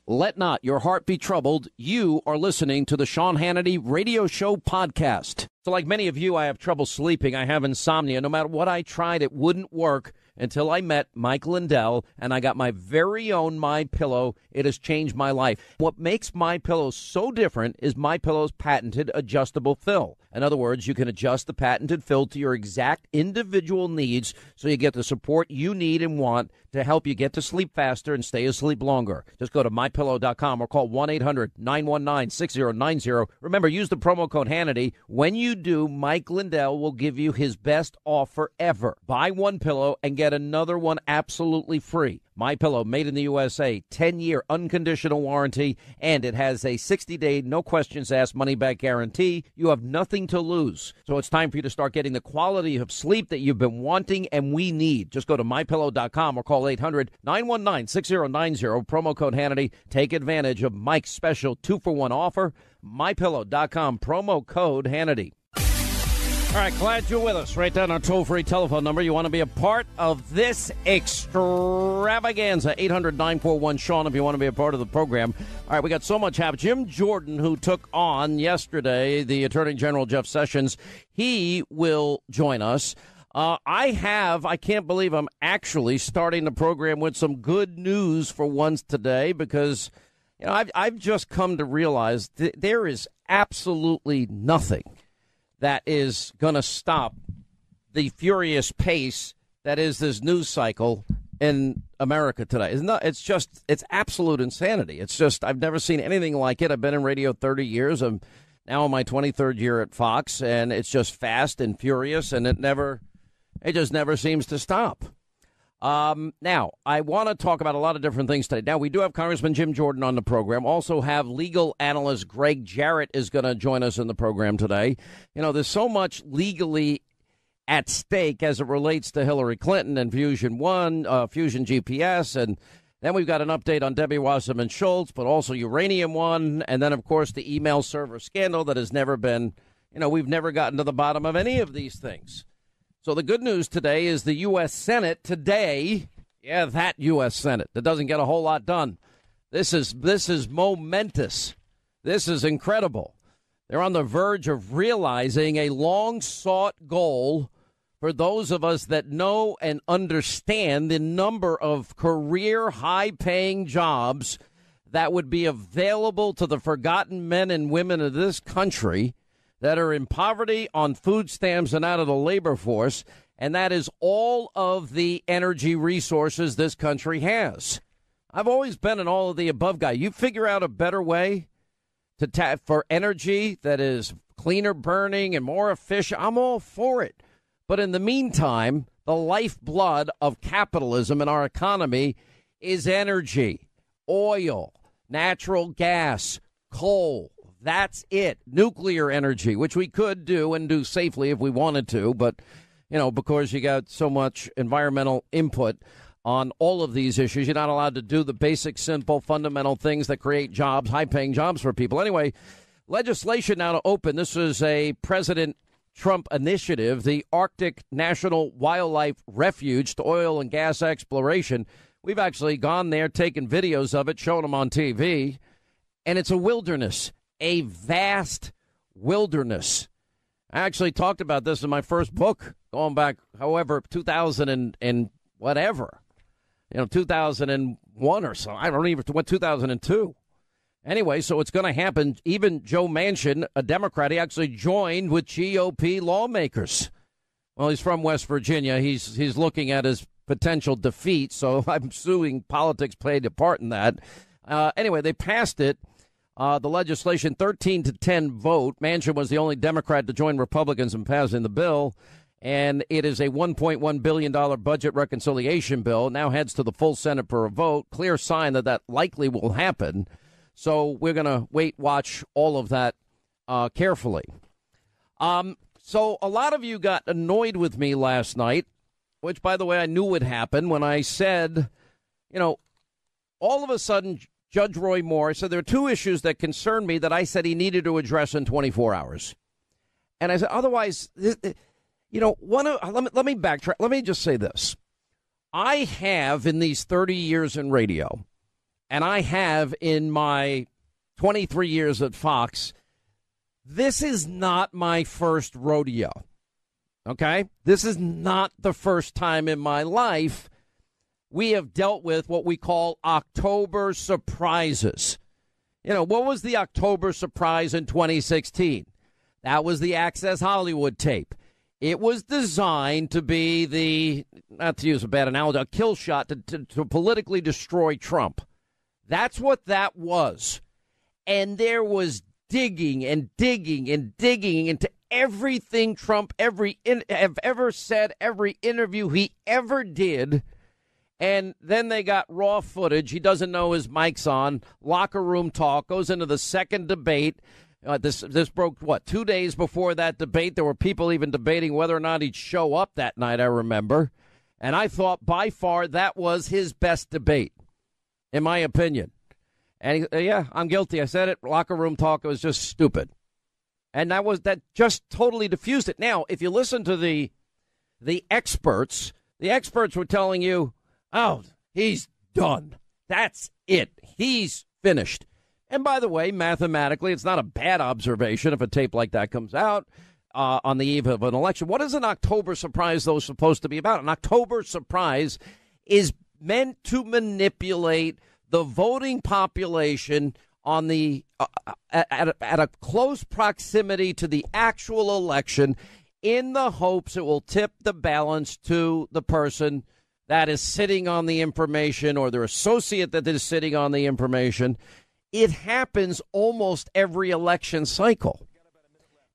Let not your heart be troubled. You are listening to the Sean Hannity Radio Show podcast. So like many of you, I have trouble sleeping. I have insomnia. No matter what I tried, it wouldn't work until I met Mike Lindell, and I got my very own MyPillow. It has changed my life. What makes MyPillow so different is MyPillow's patented adjustable fill. In other words, you can adjust the patented fill to your exact individual needs so you get the support you need and want to help you get to sleep faster and stay asleep longer. Just go to MyPillow.com or call 1-800-919-6090. Remember, use the promo code Hannity. When you do, Mike Lindell will give you his best offer ever. Buy one pillow and get another one absolutely free. MyPillow, made in the USA, 10-year unconditional warranty, and it has a 60-day, no-questions-asked money-back guarantee. You have nothing to lose. So it's time for you to start getting the quality of sleep that you've been wanting and we need. Just go to MyPillow.com or call 800-919-6090, promo code Hannity. Take advantage of Mike's special 2-for-1 offer. MyPillow.com, promo code Hannity. All right, glad you're with us. Write down our toll-free telephone number. You want to be a part of this extravaganza, 800-941-SEAN, if you want to be a part of the program. All right, we got so much happening. Jim Jordan, who took on yesterday the Attorney General Jeff Sessions, he will join us. I can't believe I'm actually starting the program with some good news for once today because, you know, I've just come to realize there is absolutely nothing that is going to stop the furious pace that is this news cycle in America today. It's absolute insanity. It's just, I've never seen anything like it. I've been in radio 30 years. I'm now in my 23rd year at Fox, and it's just fast and furious, and it just never seems to stop. Now, I want to talk about a lot of different things today. Now, we do have Congressman Jim Jordan on the program. Also have legal analyst Greg Jarrett is going to join us in the program today. You know, there's so much legally at stake as it relates to Hillary Clinton and Fusion Fusion GPS, and then we've got an update on Debbie Wasserman Schultz, but also Uranium One, and then, of course, the email server scandal that has never been, we've never gotten to the bottom of any of these things. So the good news today is the U.S. Senate today, that U.S. Senate that doesn't get a whole lot done. This is momentous. This is incredible. They're on the verge of realizing a long-sought goal for those of us that know and understand the number of career high-paying jobs that would be available to the forgotten men and women of this country that are in poverty, on food stamps, and out of the labor force, and that is all of the energy resources this country has. I've always been an all-of-the-above guy. You figure out a better way to for energy that is cleaner burning and more efficient, I'm all for it. But in the meantime, the lifeblood of capitalism in our economy is energy, oil, natural gas, coal. That's it. Nuclear energy, which we could do and do safely if we wanted to. But, because you got so much environmental input on all of these issues, you're not allowed to do the basic, simple, fundamental things that create jobs, high-paying jobs for people. Anyway, legislation now to open. This is a President Trump initiative, the Arctic National Wildlife Refuge to oil and gas exploration. We've actually gone there, taken videos of it, shown them on TV, and it's a wilderness. A vast wilderness. I actually talked about this in my first book, going back, 2000 and whatever, 2001 or so. I don't even, what, 2002. Anyway, so it's going to happen. Even Joe Manchin, a Democrat, he actually joined with GOP lawmakers. Well, he's from West Virginia. He's looking at his potential defeat, so I'm assuming politics played a part in that. Anyway, they passed it. The legislation, 13-10 vote. Manchin was the only Democrat to join Republicans in passing the bill, and it is a $1.1 billion budget reconciliation bill. Now heads to the full Senate for a vote. Clear sign that likely will happen. So we're going to watch all of that carefully. So a lot of you got annoyed with me last night, which, by the way, I knew would happen when I said, all of a sudden, Judge Roy Moore said there are two issues that concern me that I said he needed to address in 24 hours. And I said, otherwise, let me backtrack. Let me just say this. I have, in these 30 years in radio, and I have in my 23 years at Fox, this is not my first rodeo. Okay? This is not the first time in my life we have dealt with what we call October surprises. You know, what was the October surprise in 2016? That was the Access Hollywood tape. It was designed to be the, not to use a bad analogy, a kill shot to politically destroy Trump. That's what that was. And there was digging and digging and digging into everything Trump have ever said, every interview he ever did. And then they got raw footage. He doesn't know his mic's on. Locker room talk goes into the second debate. This broke, 2 days before that debate. There were people even debating whether or not he'd show up that night, I remember. And I thought by far that was his best debate, in my opinion. And yeah, I'm guilty. I said it. Locker room talk, it was just stupid. And that just totally diffused it. Now, if you listen to the experts were telling you, oh, he's done. That's it. He's finished. And by the way, mathematically, it's not a bad observation if a tape like that comes out on the eve of an election. What is an October surprise, though, supposed to be about? An October surprise is meant to manipulate the voting population on the at a close proximity to the actual election in the hopes it will tip the balance to the person that is sitting on the information or their associate that is sitting on the information. It happens almost every election cycle.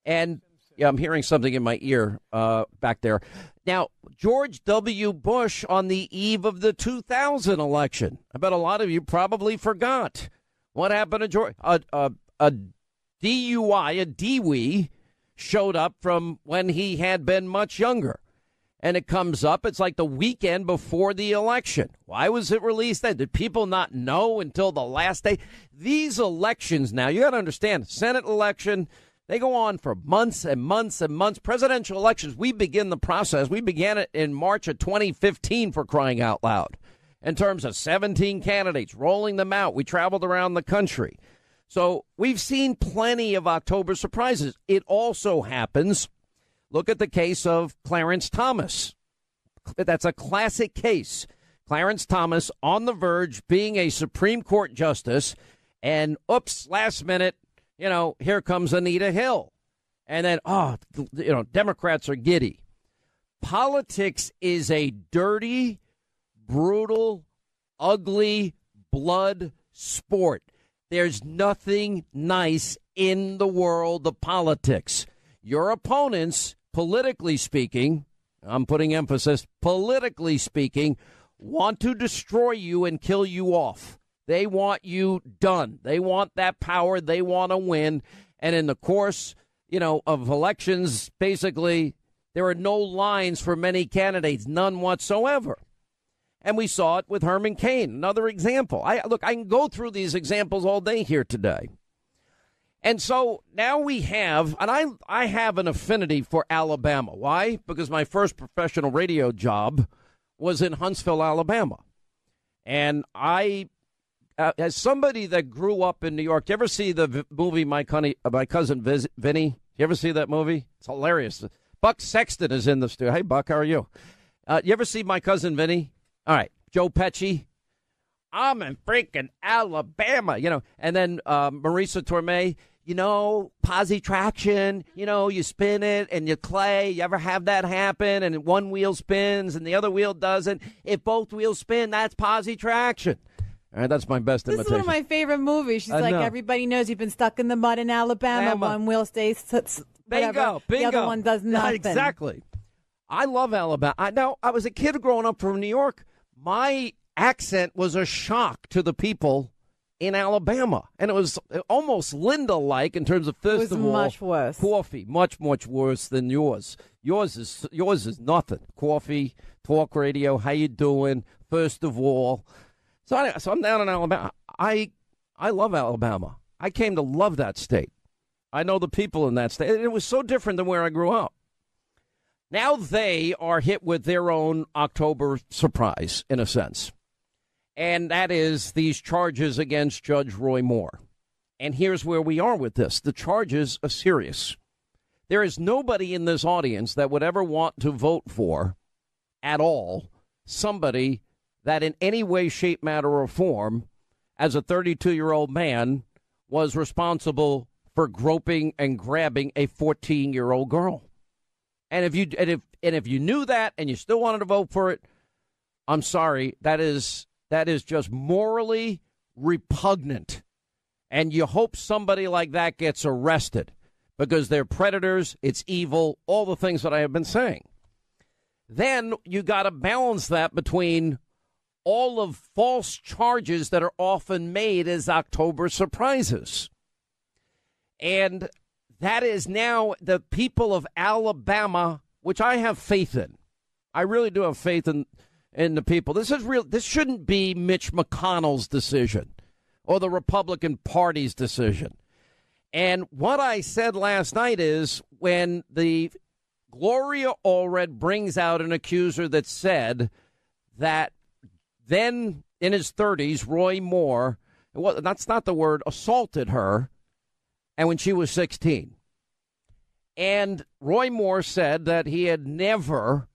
And yeah, I'm hearing something in my ear back there. Now, George W. Bush on the eve of the 2000 election. I bet a lot of you probably forgot what happened to George. A DUI, a DWI, showed up from when he had been much younger. And it comes up, it's like the weekend before the election. Why was it released then? Did people not know until the last day? These elections now, you got to understand, Senate election, they go on for months and months and months. Presidential elections, we begin the process. We began it in March of 2015, for crying out loud. In terms of 17 candidates, rolling them out. We traveled around the country. So we've seen plenty of October surprises. It also happens. Look at the case of Clarence Thomas. That's a classic case. Clarence Thomas on the verge being a Supreme Court justice. And oops, last minute, here comes Anita Hill. And then, Democrats are giddy. Politics is a dirty, brutal, ugly, blood sport. There's nothing nice in the world of politics. Your opponents, politically speaking, I'm putting emphasis, politically speaking, want to destroy you and kill you off. They want you done. They want that power. They want to win. And in the course, of elections, basically, there are no lines for many candidates, none whatsoever. And we saw it with Herman Cain, another example. I can go through these examples all day here today. And so now we have, and I have an affinity for Alabama. Why? Because my first professional radio job was in Huntsville, Alabama. And I, as somebody that grew up in New York, do you ever see the movie My Cousin Vinny? You ever see that movie? It's hilarious. Buck Sexton is in the studio. Hey, Buck, how are you? You ever see My Cousin Vinny? All right, Joe Pesci. I'm in freaking Alabama, and then Marisa Tomei, posi traction, you spin it and you clay. You ever have that happen and one wheel spins and the other wheel doesn't? If both wheels spin, that's posi traction. All right, that's my best imitation. This is one of my favorite movies. She's like, everybody knows you've been stuck in the mud in Alabama. One wheel stays, whatever. Bingo. The other one does nothing. Exactly. I love Alabama. I was a kid growing up from New York. My accent was a shock to the people in Alabama, and it was almost Linda-like in terms of first of all, much worse. Coffee, much worse than yours. Yours is nothing. Coffee, talk radio, how you doing? First of all, so I'm down in Alabama. I love Alabama. I came to love that state. I know the people in that state. It was so different than where I grew up. Now they are hit with their own October surprise, in a sense. And that is these charges against Judge Roy Moore. And here's where we are with this. The charges are serious. There is nobody in this audience that would ever want to vote for at all somebody that in any way, shape, matter, or form, as a 32-year-old man, was responsible for groping and grabbing a 14-year-old girl. And if you knew that and you still wanted to vote for it, I'm sorry, that is just morally repugnant. And you hope somebody like that gets arrested because they're predators, it's evil, all the things that I have been saying. Then you got to balance that between all of false charges that are often made as October surprises. And that is now the people of Alabama, which I have faith in. I really do have faith in the people. This is real. This shouldn't be Mitch McConnell's decision or the Republican Party's decision. And what I said last night is when the Gloria Allred brings out an accuser that said that then in his 30s, Roy Moore, well, that's not the word, assaulted her, and when she was 16. And Roy Moore said that he had never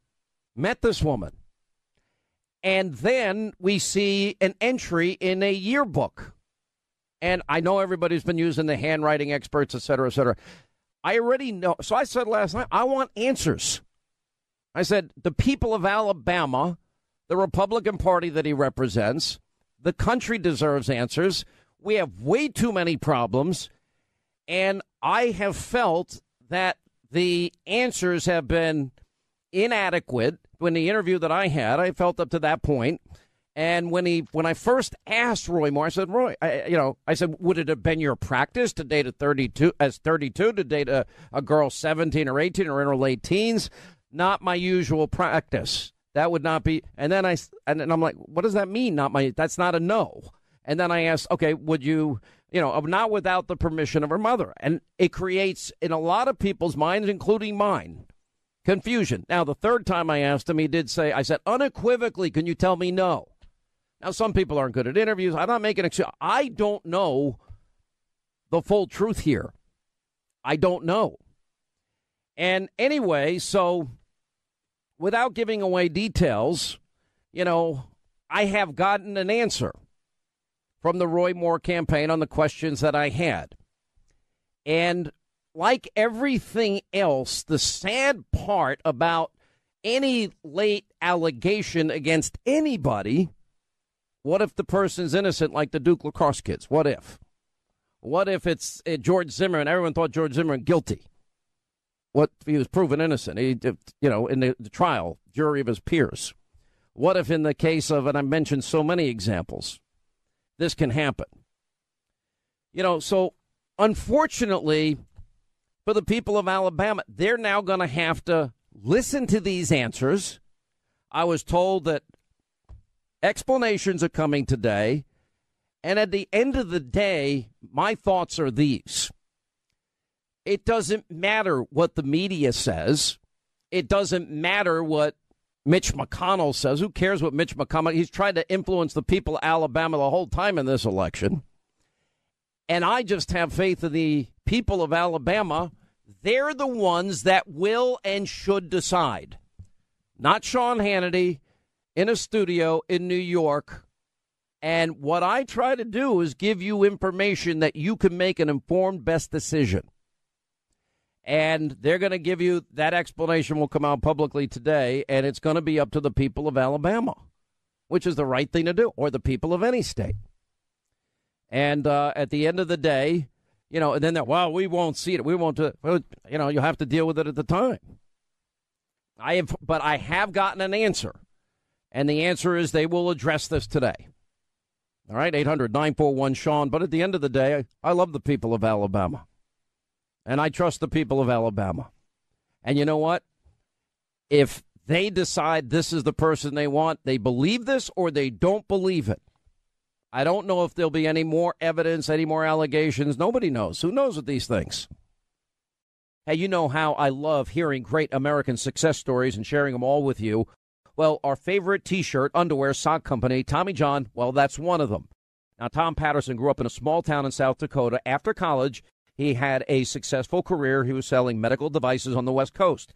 met this woman. And then we see an entry in a yearbook. And I know everybody's been using the handwriting experts, et cetera, et cetera. I already know. So I said last night, I want answers. I said, the people of Alabama, the Republican Party that he represents, the country deserves answers. We have way too many problems. And I have felt that the answers have been inadequate. When the interview that I had, I felt up to that point. And when I first asked Roy Moore, I said, Roy, I said, would it have been your practice to date a 32 to date a girl 17 or 18 or in her late teens? Not my usual practice. That would not be. And then I'm like, what does that mean? That's not a no. And then I asked, okay, would you, not without the permission of her mother? And it creates in a lot of people's minds, including mine, confusion. Now, the third time I asked him, he did say, I said, unequivocally, can you tell me no? Now, some people aren't good at interviews. I'm not making excuses. I don't know the full truth here. I don't know. And anyway, so without giving away details, I have gotten an answer from the Roy Moore campaign on the questions that I had. And like everything else, the sad part about any late allegation against anybody, what if the person's innocent like the Duke lacrosse kids? What if? What if it's George Zimmerman? Everyone thought George Zimmerman guilty. What if he was proven innocent? In the trial, jury of his peers. What if in the case of, and I mentioned so many examples, this can happen? So unfortunately for the people of Alabama, they're now going to have to listen to these answers. I was told that explanations are coming today. And at the end of the day, my thoughts are these. It doesn't matter what the media says. It doesn't matter what Mitch McConnell says. Who cares what Mitch McConnell? He's tried to influence the people of Alabama the whole time in this election. And I just have faith in the people of Alabama. They're the ones that will and should decide. Not Sean Hannity in a studio in New York. And what I try to do is give you information that you can make an informed best decision. And they're going to give you that explanation will come out publicly today, and it's going to be up to the people of Alabama, which is the right thing to do, or the people of any state. And at the end of the day, and then we won't see it. We won't do it. Well, you'll have to deal with it at the time. But I have gotten an answer, and the answer is they will address this today. All right, 800-941-SEAN. But at the end of the day, I love the people of Alabama. And I trust the people of Alabama. And you know what? If they decide this is the person they want, they believe this or they don't believe it. I don't know if there'll be any more evidence, any more allegations. Nobody knows. Who knows with these things? Hey, you know how I love hearing great American success stories and sharing them all with you. Well, our favorite T-shirt, underwear, sock company, Tommy John, well, that's one of them. Now, Tom Patterson grew up in a small town in South Dakota. After college, he had a successful career. He was selling medical devices on the West Coast.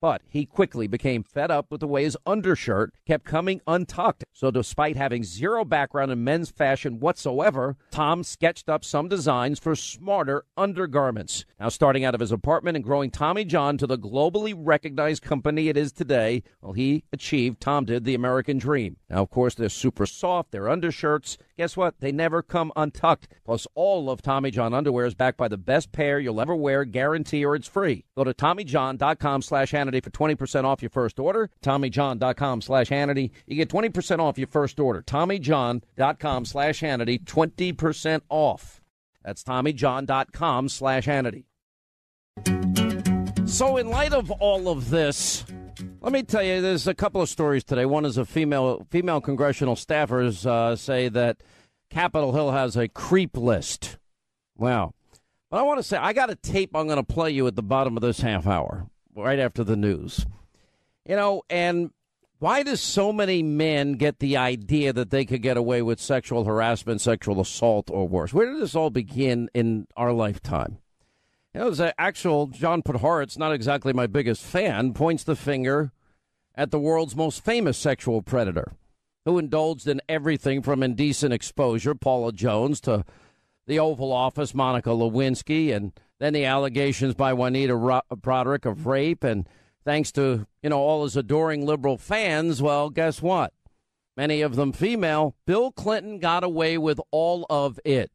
But he quickly became fed up with the way his undershirt kept coming untucked. So despite having zero background in men's fashion whatsoever, Tom sketched up some designs for smarter undergarments. Now, starting out of his apartment and growing Tommy John to the globally recognized company it is today, well, Tom did the American dream. Now, of course, they're super soft. They're undershirts. Guess what? They never come untucked. Plus, all of Tommy John underwear is backed by the best pair you'll ever wear, guarantee, or it's free. Go to TommyJohn.com/Hannity for 20% off your first order. TommyJohn.com/Hannity. You get 20% off your first order. TommyJohn.com/Hannity, 20% off. That's TommyJohn.com/Hannity. So in light of all of this, let me tell you, there's a couple of stories today. One is a female congressional staffers say that Capitol Hill has a creep list. Wow. But I want to say, I got a tape I'm going to play you at the bottom of this half hour, right after the news. You know, and why do so many men get the idea that they could get away with sexual harassment, sexual assault, or worse? Where did this all begin in our lifetime? You know, the actual John Podhoretz, not exactly my biggest fan, points the finger at the world's most famous sexual predator, who indulged in everything from indecent exposure, Paula Jones, to the Oval Office, Monica Lewinsky, and then the allegations by Juanita Broderick of rape. And thanks to, all his adoring liberal fans, well, guess what? Many of them female. Bill Clinton got away with all of it.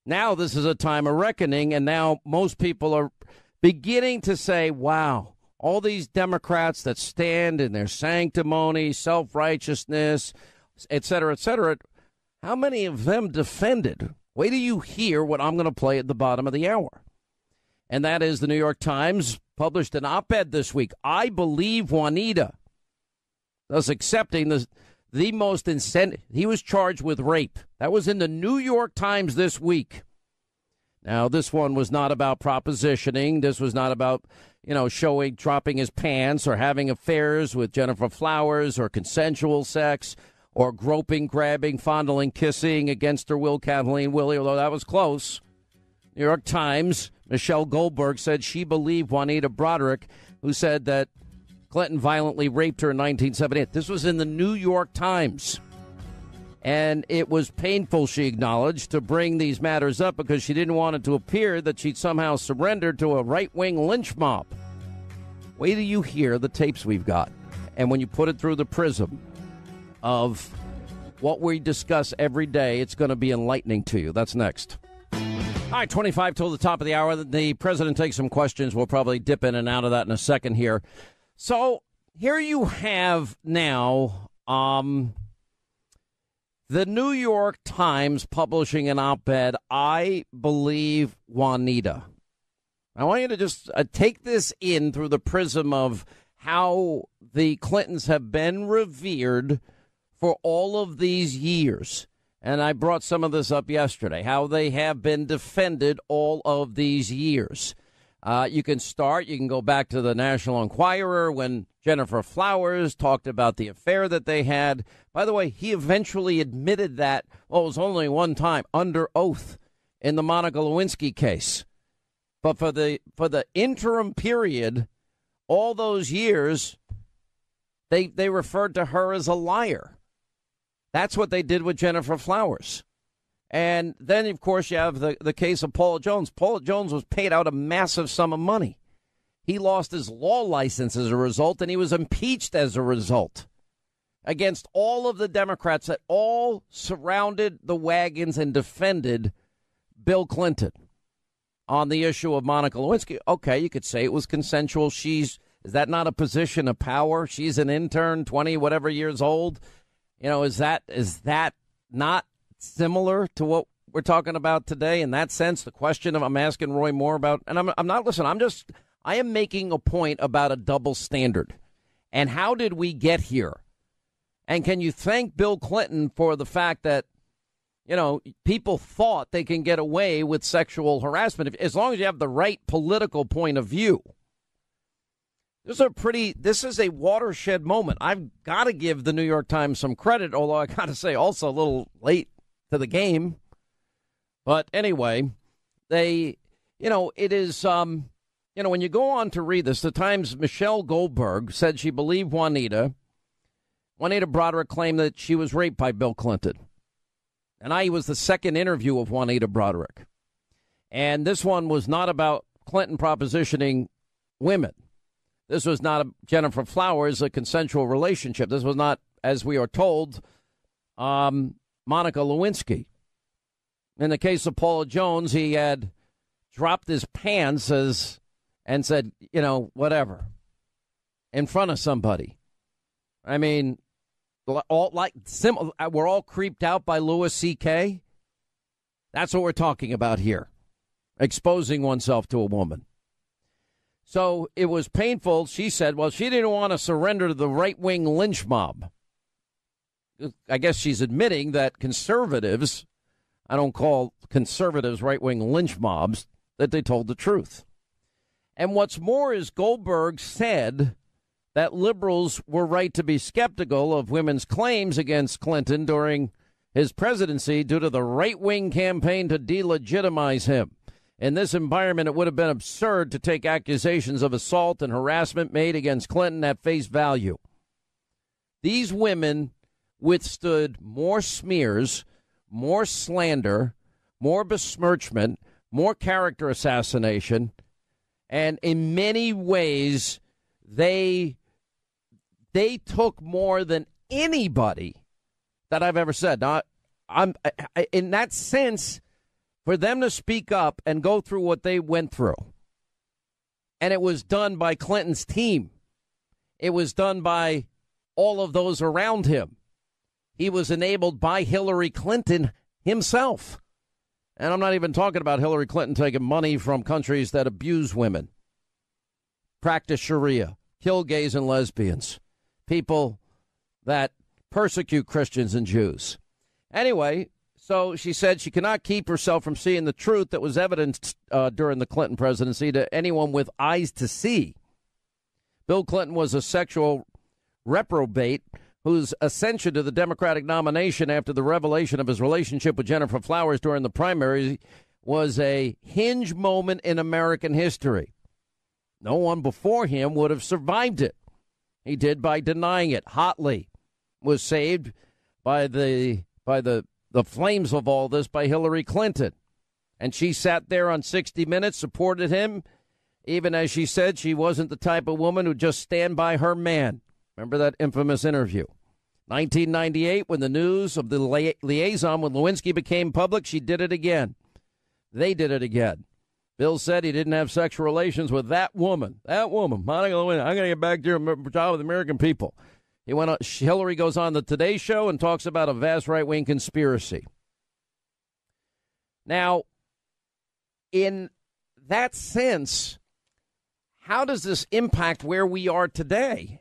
Now this is a time of reckoning, and now most people are beginning to say, wow, all these Democrats that stand in their sanctimony, self-righteousness, et cetera, how many of them defended? Wait till you hear what I'm going to play at the bottom of the hour. And that is the New York Times published an op-ed this week. I believe Juanita, thus accepting the most incentive. He was charged with rape. That was in the New York Times this week. Now, this one was not about propositioning. This was not about, dropping his pants or having affairs with Jennifer Flowers or consensual sex or groping, grabbing, fondling, kissing against her will, Kathleen Willey, although that was close. New York Times, Michelle Goldberg said she believed Juanita Broderick, who said that Clinton violently raped her in 1978. This was in the New York Times. And it was painful, she acknowledged, to bring these matters up because she didn't want it to appear that she'd somehow surrendered to a right-wing lynch mob. Wait till you hear the tapes we've got. And when you put it through the prism of what we discuss every day, it's going to be enlightening to you. That's next. All right, 25 till the top of the hour. The president takes some questions. We'll probably dip in and out of that in a second here. So here you have now the New York Times publishing an op-ed, I believe Juanita. I want you to just take this in through the prism of how the Clintons have been revered for all of these years. And I brought some of this up yesterday, how they have been defended all of these years. You can go back to the National Enquirer when Jennifer Flowers talked about the affair that they had. By the way, he eventually admitted that, it was only one time, under oath in the Monica Lewinsky case. But for the interim period, all those years, they referred to her as a liar. That's what they did with Jennifer Flowers. And then, of course, you have the case of Paula Jones. Paula Jones was paid out a massive sum of money. He lost his law license as a result, and he was impeached as a result against all of the Democrats that all surrounded the wagons and defended Bill Clinton on the issue of Monica Lewinsky. Okay, you could say it was consensual. Is that not a position of power? She's an intern, 20 whatever years old. Is that not similar to what we're talking about today? In that sense, the question I'm asking Roy Moore about, and I'm not listening. I am making a point about a double standard. And how did we get here? And can you thank Bill Clinton for the fact that, people thought they can get away with sexual harassment as long as you have the right political point of view? This is a watershed moment. I've got to give the New York Times some credit, although I got to say also a little late to the game. But anyway, it is, when you go on to read this, the Times' Michelle Goldberg said she believed Juanita. Juanita Broderick claimed that she was raped by Bill Clinton. And I was the second interview of Juanita Broderick. And this one was not about Clinton propositioning women. This was not Jennifer Flowers, a consensual relationship. This was not, as we are told, Monica Lewinsky. In the case of Paula Jones, he had dropped his pants and said, whatever, in front of somebody. I mean, we're all creeped out by Louis C.K. That's what we're talking about here, exposing oneself to a woman. So it was painful. She said, well, she didn't want to surrender to the right-wing lynch mob. I guess she's admitting that conservatives, I don't call conservatives right-wing lynch mobs, that they told the truth. And what's more is Goldberg said that liberals were right to be skeptical of women's claims against Clinton during his presidency due to the right-wing campaign to delegitimize him. In this environment, it would have been absurd to take accusations of assault and harassment made against Clinton at face value. These women withstood more smears, more slander, more besmirchment, more character assassination, and in many ways, they took more than anybody that I've ever said. Now, in that sense, for them to speak up and go through what they went through, and it was done by Clinton's team. It was done by all of those around him. He was enabled by Hillary Clinton himself. And I'm not even talking about Hillary Clinton taking money from countries that abuse women, practice Sharia, kill gays and lesbians, people that persecute Christians and Jews. Anyway, so she said she cannot keep herself from seeing the truth that was evidenced during the Clinton presidency to anyone with eyes to see. Bill Clinton was a sexual reprobate whose ascension to the Democratic nomination after the revelation of his relationship with Jennifer Flowers during the primaries was a hinge moment in American history. No one before him would have survived it. He did by denying it hotly. Was saved by the flames of all this by Hillary Clinton. And she sat there on 60 Minutes, supported him, even as she said she wasn't the type of woman who'd just stand by her man. Remember that infamous interview? 1998, when the news of the liaison with Lewinsky became public, she did it again. They did it again. Bill said he didn't have sexual relations with that woman. That woman, Monica Lewinsky. I'm going to get back to your job with the American people. He went on, Hillary goes on the Today Show and talks about a vast right-wing conspiracy. Now, in that sense, how does this impact where we are today?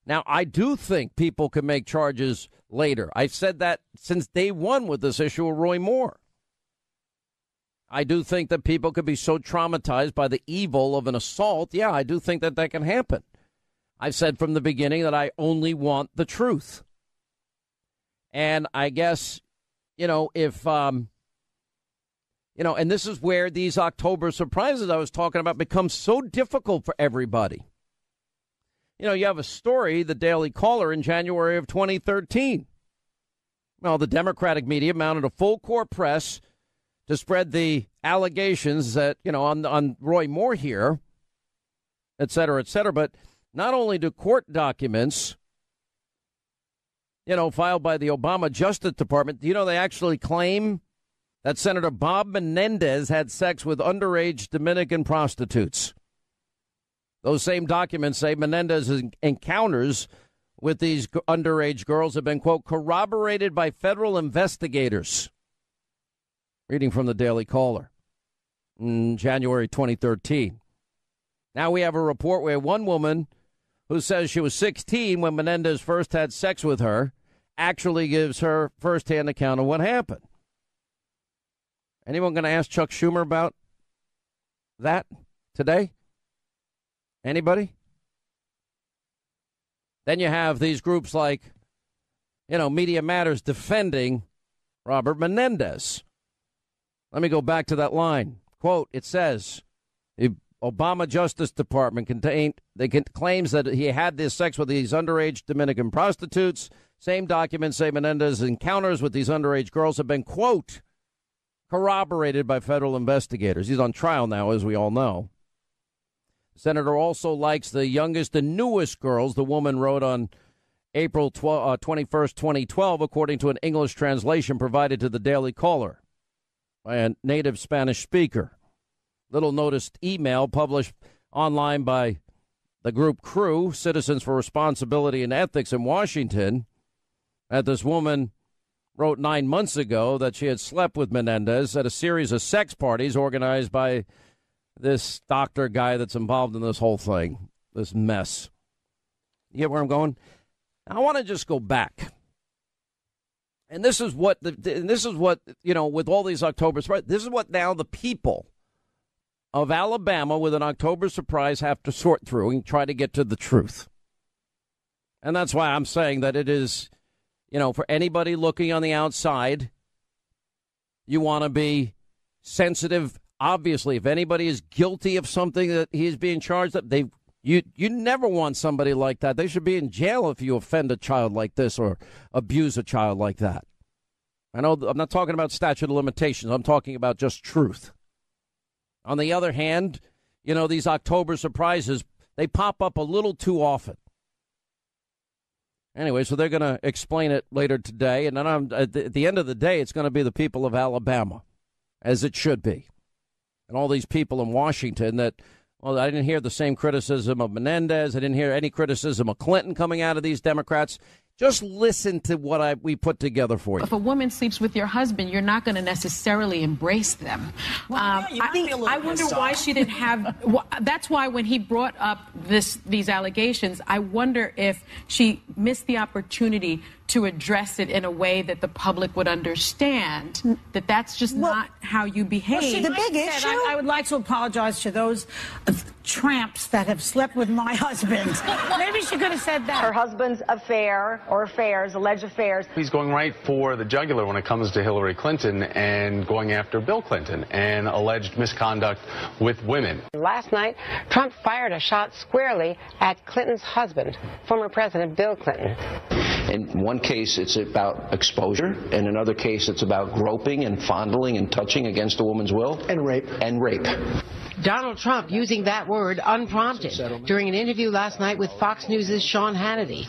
Now, I do think people can make charges later. I've said that since day one with this issue of Roy Moore. I do think that people could be so traumatized by the evil of an assault. Yeah, I do think that that can happen. I've said from the beginning that I only want the truth. And I guess, if, and this is where these October surprises I was talking about become so difficult for everybody. You have a story, the Daily Caller, in January of 2013. Well, the Democratic media mounted a full court press to spread the allegations that, on Roy Moore here, et cetera, et cetera. But not only do court documents, filed by the Obama Justice Department, they actually claim that Senator Bob Menendez had sex with underage Dominican prostitutes. Those same documents say Menendez's encounters with these underage girls have been, quote, corroborated by federal investigators. Reading from the Daily Caller in January 2013. Now we have a report where one woman who says she was 16 when Menendez first had sex with her actually gives her firsthand account of what happened. Anyone going to ask Chuck Schumer about that today? Anybody? Then you have these groups like, Media Matters defending Robert Menendez. Let me go back to that line. Quote, it says, the Obama Justice Department claims that he had this sex with these underage Dominican prostitutes. Same documents say Menendez's encounters with these underage girls have been, quote, corroborated by federal investigators. He's on trial now, as we all know. The senator also likes the youngest and newest girls, the woman wrote on April 21st, 2012, according to an English translation provided to the Daily Caller by a native Spanish speaker. Little noticed email published online by the group Crew, Citizens for Responsibility and Ethics in Washington, that this woman wrote 9 months ago that she had slept with Menendez at a series of sex parties organized by this doctor guy that's involved in this whole thing, this mess. You get where I'm going? I want to just go back. And this is what, with all these October surprises, this is what now the people of Alabama with an October surprise have to sort through and try to get to the truth. And that's why I'm saying that it is, for anybody looking on the outside, you want to be sensitive. Obviously, if anybody is guilty of something that he's being charged of, you never want somebody like that. They should be in jail if you offend a child like this or abuse a child like that. I know I'm not talking about statute of limitations. I'm talking about just truth. On the other hand, these October surprises, they pop up a little too often. Anyway, so they're going to explain it later today. And then at the end of the day, it's going to be the people of Alabama, as it should be. And all these people in Washington that, I didn't hear the same criticism of Menendez. I didn't hear any criticism of Clinton coming out of these Democrats. Just listen to what we put together for you. If a woman sleeps with your husband, you're not going to necessarily embrace them. Well, I wonder why she didn't have. That's why when he brought up these allegations, I wonder if she missed the opportunity to address it in a way that the public would understand that that's just not how you behave. The big issue. I would like to apologize to those tramps that have slept with my husband. Maybe she could have said that. Her husband's affair or affairs, alleged affairs. He's going right for the jugular when it comes to Hillary Clinton and going after Bill Clinton and alleged misconduct with women. Last night, Trump fired a shot squarely at Clinton's husband, former President Bill Clinton. In one case, it's about exposure. In another case, it's about groping and fondling and touching against a woman's will. And rape. And rape. Donald Trump using that word unprompted during an interview last night with Fox News' Sean Hannity,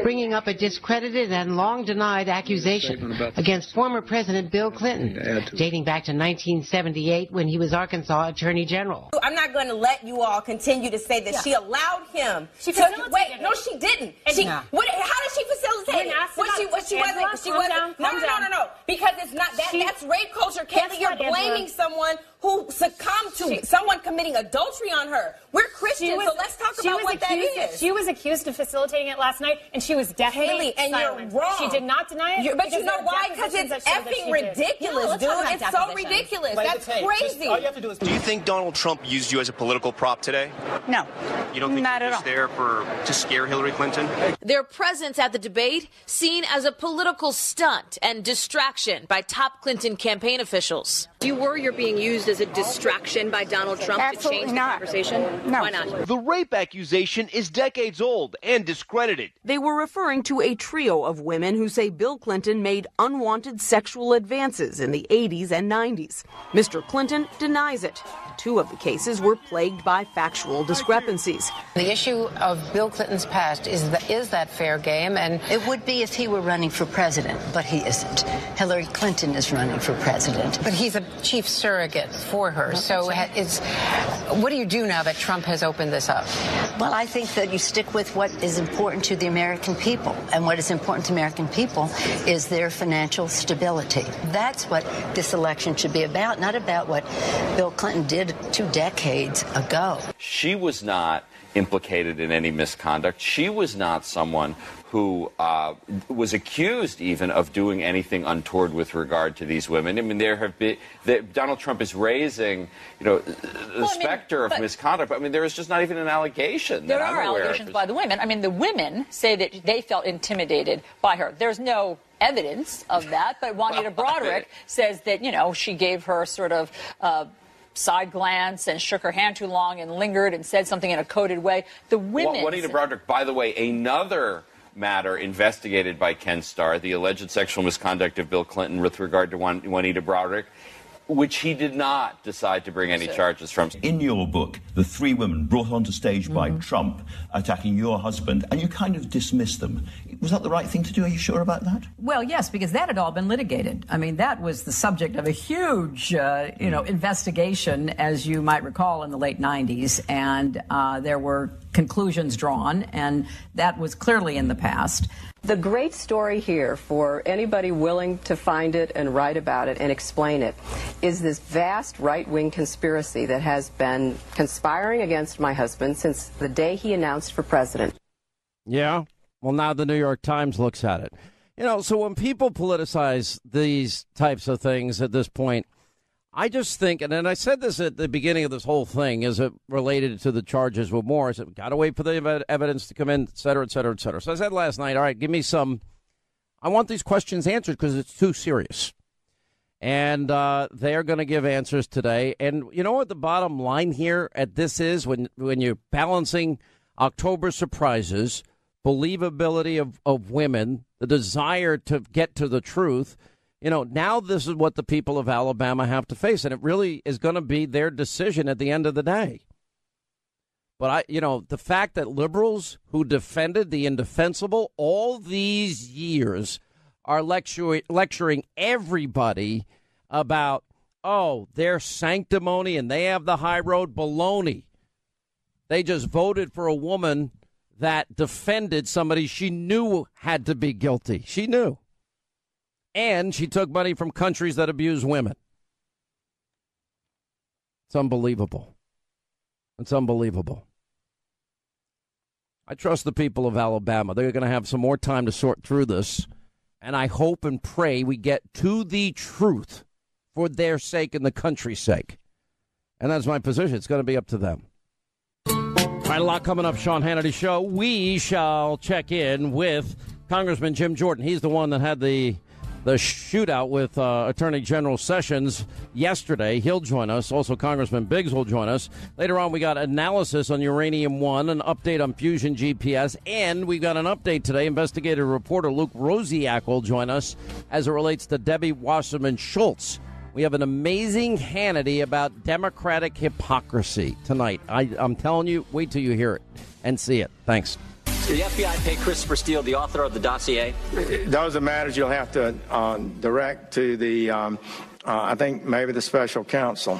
bringing up a discredited and long-denied accusation against former President Bill Clinton, dating back to 1978 when he was Arkansas Attorney General. I'm not going to let you all continue to say that she allowed him to wait. No, she didn't. How did she facilitate it? She wasn't. No. Because it's not that. That's rape culture. Kelly, you're blaming someone who succumbed to someone committing adultery on her. We're Christians, so let's talk about what that is. She was accused of facilitating it last night, and she was definitely silent. You're wrong. She did not deny it. But you know why? Because it's effing ridiculous, dude. It's so ridiculous. That's crazy. All you have to do is. Do you think Donald Trump used you as a political prop today? No. You don't think he was there to scare Hillary Clinton? Their presence at the debate seen as a political stunt and distraction by top Clinton campaign officials. Do you worry you're being used as a distraction by Donald Trump to change the conversation? No. Why not? The rape accusation is decades old and discredited. They were referring to a trio of women who say Bill Clinton made unwanted sexual advances in the 80s and 90s. Mr. Clinton denies it. Two of the cases were plagued by factual discrepancies. The issue of Bill Clinton's past is that fair game, and it would be if he were running for president, but he isn't. Hillary Clinton is running for president. But he's a chief surrogate for her. So what do you do now that Trump has opened this up? Well, I think that you stick with what is important to the American people. And what is important to American people is their financial stability. That's what this election should be about, not about what Bill Clinton did 2 decades ago. She was not implicated in any misconduct. She was not someone who was accused even of doing anything untoward with regard to these women. I mean, Donald Trump is raising, the specter of misconduct. I mean, there is just not even an allegation. There are allegations by the women. I mean, the women say that they felt intimidated by her. There's no evidence of that, but Juanita Broderick says that, she gave her sort of side glance and shook her hand too long and lingered and said something in a coded way. The women... Juanita Broderick, by the way, another matter investigated by Ken Starr, the alleged sexual misconduct of Bill Clinton with regard to Juanita Broderick, which he did not decide to bring any charges from. In your book, the three women brought onto stage by Trump attacking your husband, and you kind of dismissed them. Was that the right thing to do? Are you sure about that? Well, yes, because that had all been litigated. I mean, that was the subject of a huge, investigation, as you might recall, in the late 90s, and there were conclusions drawn, and that was clearly in the past. The great story here, for anybody willing to find it and write about it and explain it, is this vast right-wing conspiracy that has been conspiring against my husband since the day he announced for president. Yeah? Well, now the New York Times looks at it. So when people politicize these types of things at this point, I just think, and then I said this at the beginning of this whole thing, as it related to the charges with Moore, I said, we've got to wait for the evidence to come in, et cetera, et cetera, et cetera. So I said last night, all right, give me some, I want these questions answered because it's too serious. And they are going to give answers today. And you know what the bottom line here at this is, when you're balancing October surprises, believability of women, the desire to get to the truth, now this is what the people of Alabama have to face, and it really is going to be their decision at the end of the day. But the fact that liberals who defended the indefensible all these years are lecturing everybody about, their sanctimony and they have the high road, baloney. They just voted for a woman that defended somebody she knew had to be guilty. She knew. And she took money from countries that abuse women. It's unbelievable. It's unbelievable. I trust the people of Alabama. They're going to have some more time to sort through this. And I hope and pray we get to the truth for their sake and the country's sake. And that's my position. It's going to be up to them. All right, a lot coming up. Sean Hannity Show. We shall check in with Congressman Jim Jordan. He's the one that had the shootout with Attorney General Sessions yesterday. He'll join us. Also, Congressman Biggs will join us. Later on, we got analysis on Uranium One, an update on Fusion GPS, and we got an update today. Investigative reporter Luke Rosiak will join us as it relates to Debbie Wasserman Schultz. We have an amazing Hannity about Democratic hypocrisy tonight. I'm telling you, wait till you hear it and see it. Thanks. Did the FBI pay Christopher Steele, the author of the dossier? Those are matters you'll have to direct to the, I think, maybe the special counsel.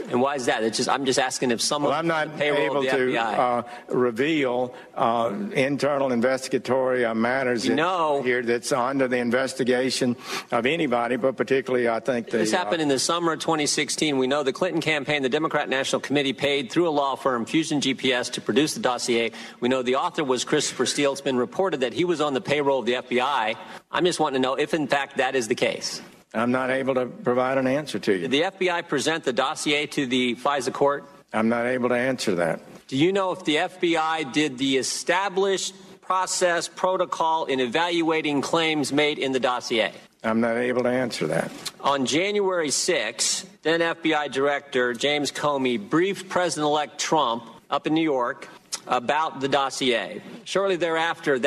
And why is that? I'm just asking if someone. Well, I'm not able to reveal internal investigatory matters here that's under the investigation of anybody, but particularly, I think this happened in the summer of 2016. We know the Clinton campaign, the Democrat National Committee, paid through a law firm, Fusion GPS, to produce the dossier. We know the author was Christopher Steele. It's been reported that he was on the payroll of the FBI. I'm just wanting to know if, in fact, that is the case. I'm not able to provide an answer to you. Did the FBI present the dossier to the FISA court? I'm not able to answer that. Do you know if the FBI did the established process protocol in evaluating claims made in the dossier? I'm not able to answer that. On January 6, then FBI Director James Comey briefed President-elect Trump up in New York about the dossier. Shortly thereafter,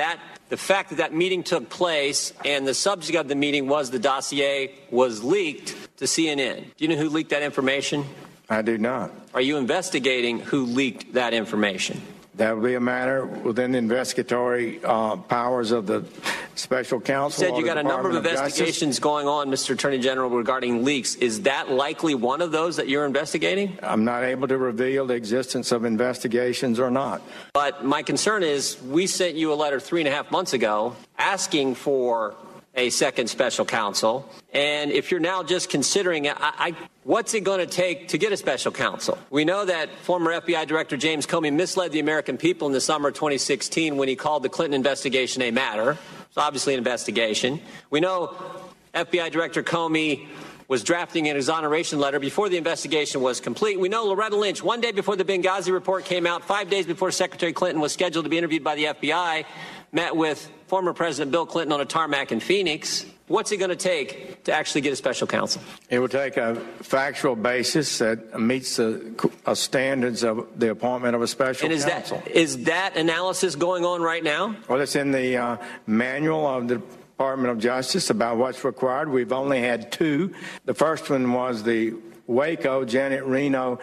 the fact that meeting took place and the subject of the meeting was the dossier was leaked to CNN. Do you know who leaked that information? I do not. Are you investigating who leaked that information? That would be a matter within the investigatory powers of the special counsel. You said you got a number of investigations going on, Mr. Attorney General, regarding leaks. Is that likely one of those that you're investigating? I'm not able to reveal the existence of investigations or not. But my concern is we sent you a letter 3.5 months ago asking for a second special counsel. And if you're now just considering it, what's it going to take to get a special counsel? We know that former FBI Director James Comey misled the American people in the summer of 2016 when he called the Clinton investigation a matter. It's obviously an investigation. We know FBI Director Comey was drafting an exoneration letter before the investigation was complete. We know Loretta Lynch, one day before the Benghazi report came out, 5 days before Secretary Clinton was scheduled to be interviewed by the FBI, met with former President Bill Clinton on a tarmac in Phoenix. What's it going to take to actually get a special counsel? It will take a factual basis that meets the standards of the appointment of a special counsel. Is that analysis going on right now? Well, it's in the manual of the Department of Justice about what's required. We've only had two. The first one was the Waco, Janet Reno,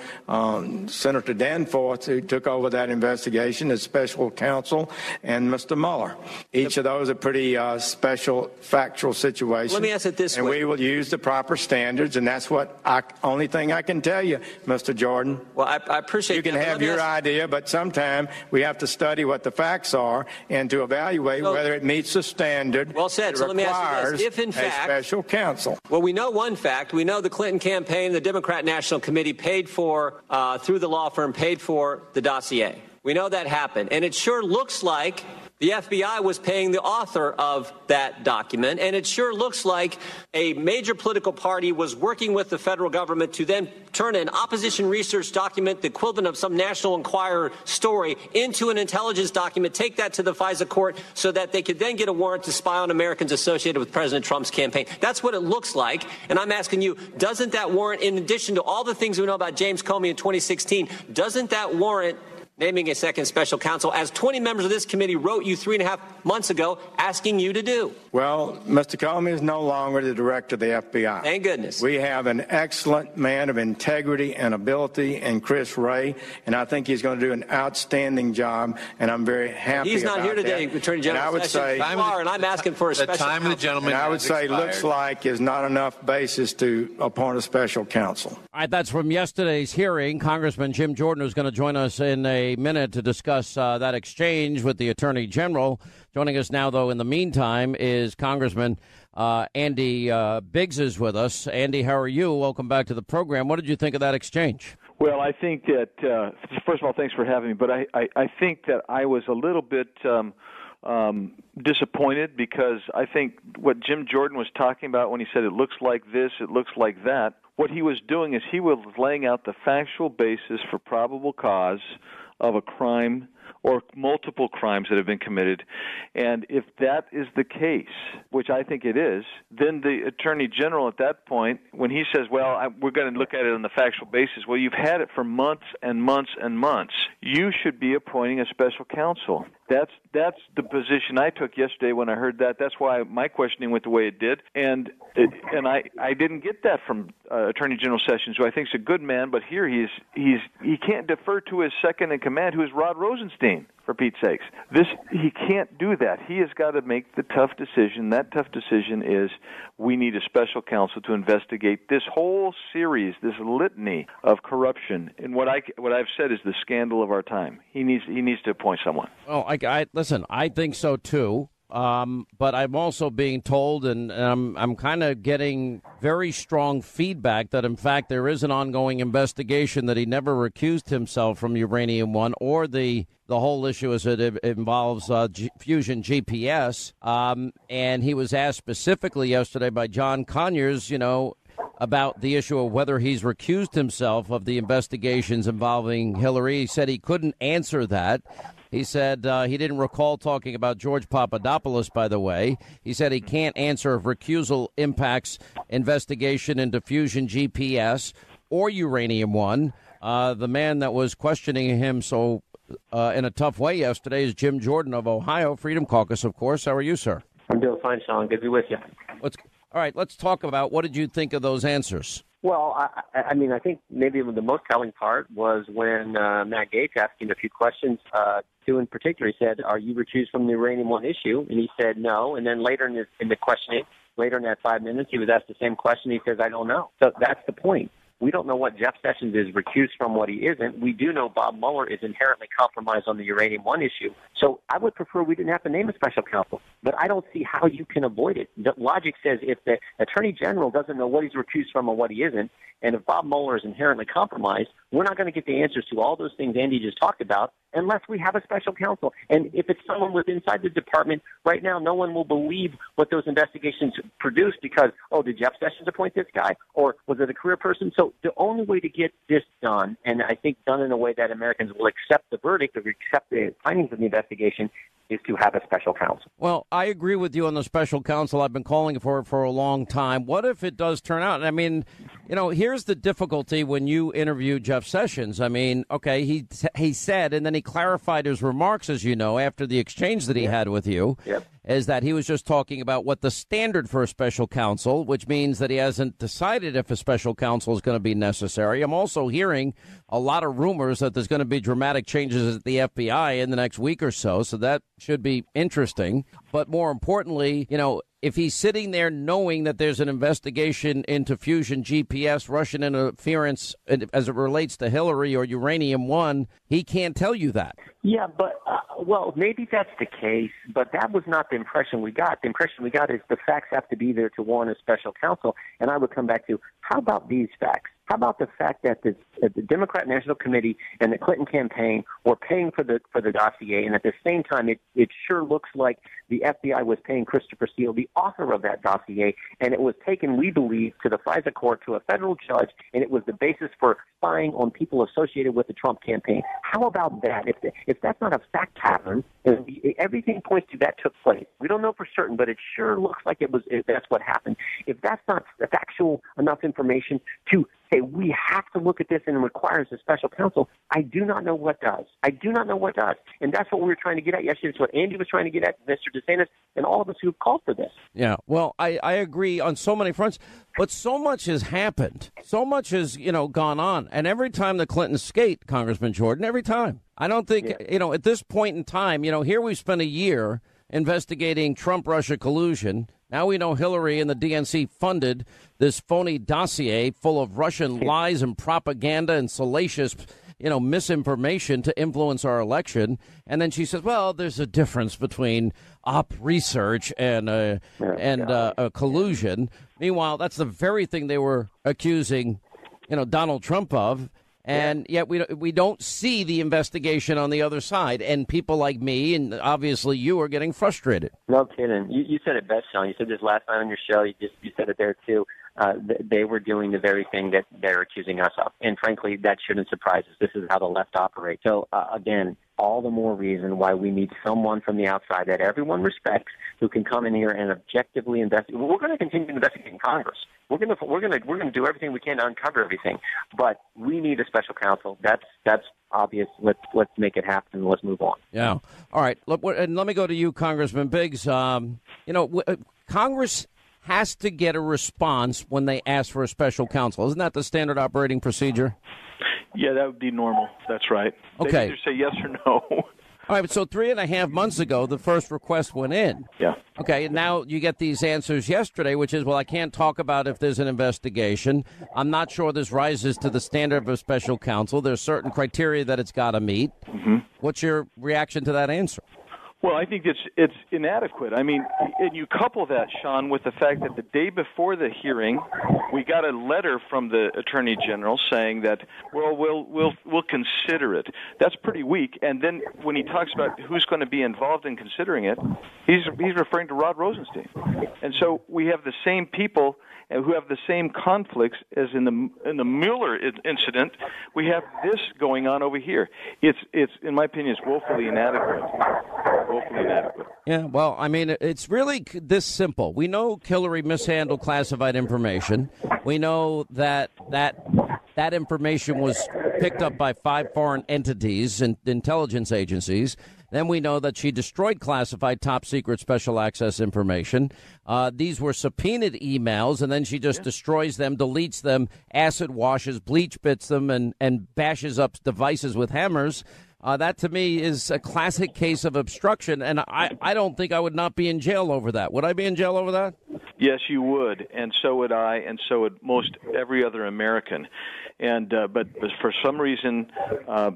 Senator Danforth, who took over that investigation as special counsel, and Mr. Mueller. Each of those are pretty special factual situations. Let me ask it this way. And we will use the proper standards, and that's only thing I can tell you, Mr. Jordan. Well, I appreciate you can have your idea, but sometime we have to study what the facts are and to evaluate whether it meets the standard. Well said. So let me ask you this. If in fact, a special counsel. Well, we know one fact. We know the Clinton campaign, the Democrat National Committee paid for, through the law firm, paid for the dossier. We know that happened. And it sure looks like the FBI was paying the author of that document. And it sure looks like a major political party was working with the federal government to then turn an opposition research document, the equivalent of some National Enquirer story, into an intelligence document, take that to the FISA court so that they could then get a warrant to spy on Americans associated with President Trump's campaign. That's what it looks like. And I'm asking you, doesn't that warrant, in addition to all the things we know about James Comey in 2016, doesn't that warrant naming a second special counsel, as 20 members of this committee wrote you 3.5 months ago asking you to do? Well, Mr. Comey is no longer the director of the FBI. Thank goodness. We have an excellent man of integrity and ability in Chris Wray, and I think he's going to do an outstanding job, and I'm very happy He's about not here today, that. Attorney General. And I would say, and I'm asking for a special counsel. The time of the gentleman. And I would say, looks like is not enough basis to appoint a special counsel. All right, that's from yesterday's hearing. Congressman Jim Jordan, who's going to join us in a minute to discuss that exchange with the Attorney General. Joining us now, though, in the meantime, is Congressman Andy Biggs is with us. Andy, how are you? Welcome back to the program. What did you think of that exchange? Well, I think that, first of all, thanks for having me, but I think that I was a little bit disappointed because I think what Jim Jordan was talking about when he said it looks like this, it looks like that, what he was doing is he was laying out the factual basis for probable cause of a crime or multiple crimes that have been committed. And if that is the case, which I think it is, then the Attorney General at that point, when he says, well, we're going to look at it on the factual basis, well, you've had it for months and months and months. You should be appointing a special counsel. That's the position I took yesterday when I heard that. That's why my questioning went the way it did. And I didn't get that from Attorney General Sessions, who I think is a good man, but here he can't defer to his second in command, who is Rod Rosenstein, for Pete's sakes. He can't do that. He has got to make the tough decision. That tough decision is we need a special counsel to investigate this whole series, this litany of corruption. And what I've said is the scandal of our time. He needs to appoint someone. Oh, listen, I think so too. But I'm also being told, and I'm kind of getting very strong feedback that, in fact, there is an ongoing investigation, that he never recused himself from Uranium One or the whole issue as it involves Fusion GPS. And he was asked specifically yesterday by John Conyers, about the issue of whether he's recused himself of the investigations involving Hillary. He said he couldn't answer that. He said he didn't recall talking about George Papadopoulos, by the way. He said he can't answer if recusal impacts investigation into Fusion GPS or Uranium One. The man that was questioning him in a tough way yesterday is Jim Jordan of Ohio, Freedom Caucus, of course. How are you, sir? I'm doing fine, Sean. Good to be with you. All right, let's talk about what did you think of those answers? Well, I mean, I think maybe the most telling part was when Matt Gaetz asked him a few questions. Two in particular, he said, "Are you recused from the Uranium One issue?" And he said no. And then later in the questioning, later in that 5 minutes, he was asked the same question. He says, "I don't know." So that's the point. We don't know what Jeff Sessions is recused from, what he isn't. We do know Bob Mueller is inherently compromised on the Uranium One issue. So I would prefer we didn't have to name a special counsel, but I don't see how you can avoid it. The logic says if the Attorney General doesn't know what he's recused from or what he isn't, and if Bob Mueller is inherently compromised, we're not going to get the answers to all those things Andy just talked about unless we have a special counsel. And if it's someone with inside the department, right now no one will believe what those investigations produce because, oh, did Jeff Sessions appoint this guy? Or was it a career person? So the only way to get this done, and I think done in a way that Americans will accept the verdict or accept the findings of the investigation, is to have a special counsel. Well, I agree with you on the special counsel. I've been calling for it for a long time. What if it does turn out? I mean, you know, here's the difficulty when you interview Jeff Sessions. I mean, okay, he said, and then he clarified his remarks, as you know, after the exchange that he had with you, is that he was just talking about what the standard for a special counsel, which means that he hasn't decided if a special counsel is going to be necessary. I'm also hearing a lot of rumors that there's going to be dramatic changes at the FBI in the next week or so that should be interesting. But more importantly, you know, if he's sitting there knowing that there's an investigation into fusion GPS, Russian interference as it relates to Hillary or Uranium One, he can't tell you that. Yeah, but, well, maybe that's the case, but that was not the impression we got. The impression we got is the facts have to be there to warrant a special counsel. And I would come back to, how about these facts? How about the fact that the Democrat National Committee and the Clinton campaign were paying for the dossier, and at the same time, it sure looks like the FBI was paying Christopher Steele, the author of that dossier, and it was taken, we believe, to the FISA court, to a federal judge, and it was the basis for spying on people associated with the Trump campaign. How about that? If that's not a fact pattern, everything points to that took place. We don't know for certain, but it sure looks like that's what happened. If that's not factual enough information to say we have to look at this and it requires a special counsel, I do not know what does. I do not know what does. And that's what we were trying to get at yesterday. It's what Andy was trying to get at, Mr. DeSantis, and all of us who have called for this. Yeah, well, I agree on so many fronts, but so much has happened. So much has, gone on. And every time the Clintons skate, Congressman Jordan, every time. I don't think, at this point in time, here we've spent a year investigating Trump-Russia collusion. Now we know Hillary and the DNC funded this phony dossier full of Russian lies and propaganda and salacious, misinformation to influence our election. And then she says, well, there's a difference between op research and collusion. Meanwhile, that's the very thing they were accusing, Donald Trump of. And yet we don't see the investigation on the other side. And people like me and obviously you are getting frustrated. No kidding. You said it best, Sean. You said this last night on your show. You said it there, too. They were doing the very thing that they're accusing us of. And frankly, that shouldn't surprise us. This is how the left operates. So, again, all the more reason why we need someone from the outside that everyone respects who can come in here and objectively investigate. We're going to continue to investigate in Congress. We're going to do everything we can to uncover everything. But we need a special counsel. That's obvious. Let's make it happen. Let's move on. Yeah. All right. And let me go to you, Congressman Biggs. Congress has to get a response when they ask for a special counsel. Isn't that the standard operating procedure? Yeah, that would be normal. That's right. Okay. They either say yes or no. All right, so 3.5 months ago, the first request went in. Yeah. Okay, and now you get these answers yesterday, which is, well, I can't talk about if there's an investigation. I'm not sure this rises to the standard of a special counsel. There's certain criteria that it's got to meet. Mm-hmm. What's your reaction to that answer? Well, I think it's inadequate. I mean, and you couple that, Sean, with the fact that the day before the hearing, we got a letter from the Attorney General saying that, well, we'll consider it. That's pretty weak. And then when he talks about who's going to be involved in considering it, he's referring to Rod Rosenstein. And so we have the same people who have the same conflicts as in the Mueller incident. We have this going on over here. It's in my opinion, it's woefully inadequate. Yeah, well, I mean, it's really this simple. We know Hillary mishandled classified information. We know that information was picked up by 5 foreign entities and intelligence agencies. Then we know that she destroyed classified top secret special access information. These were subpoenaed emails, and then she just destroys them, deletes them, acid washes, bleach bits them, and bashes up devices with hammers. That, to me, is a classic case of obstruction, and I don't think I would not be in jail over that. Would I be in jail over that? Yes, you would, and so would I, and so would most every other American. And but for some reason,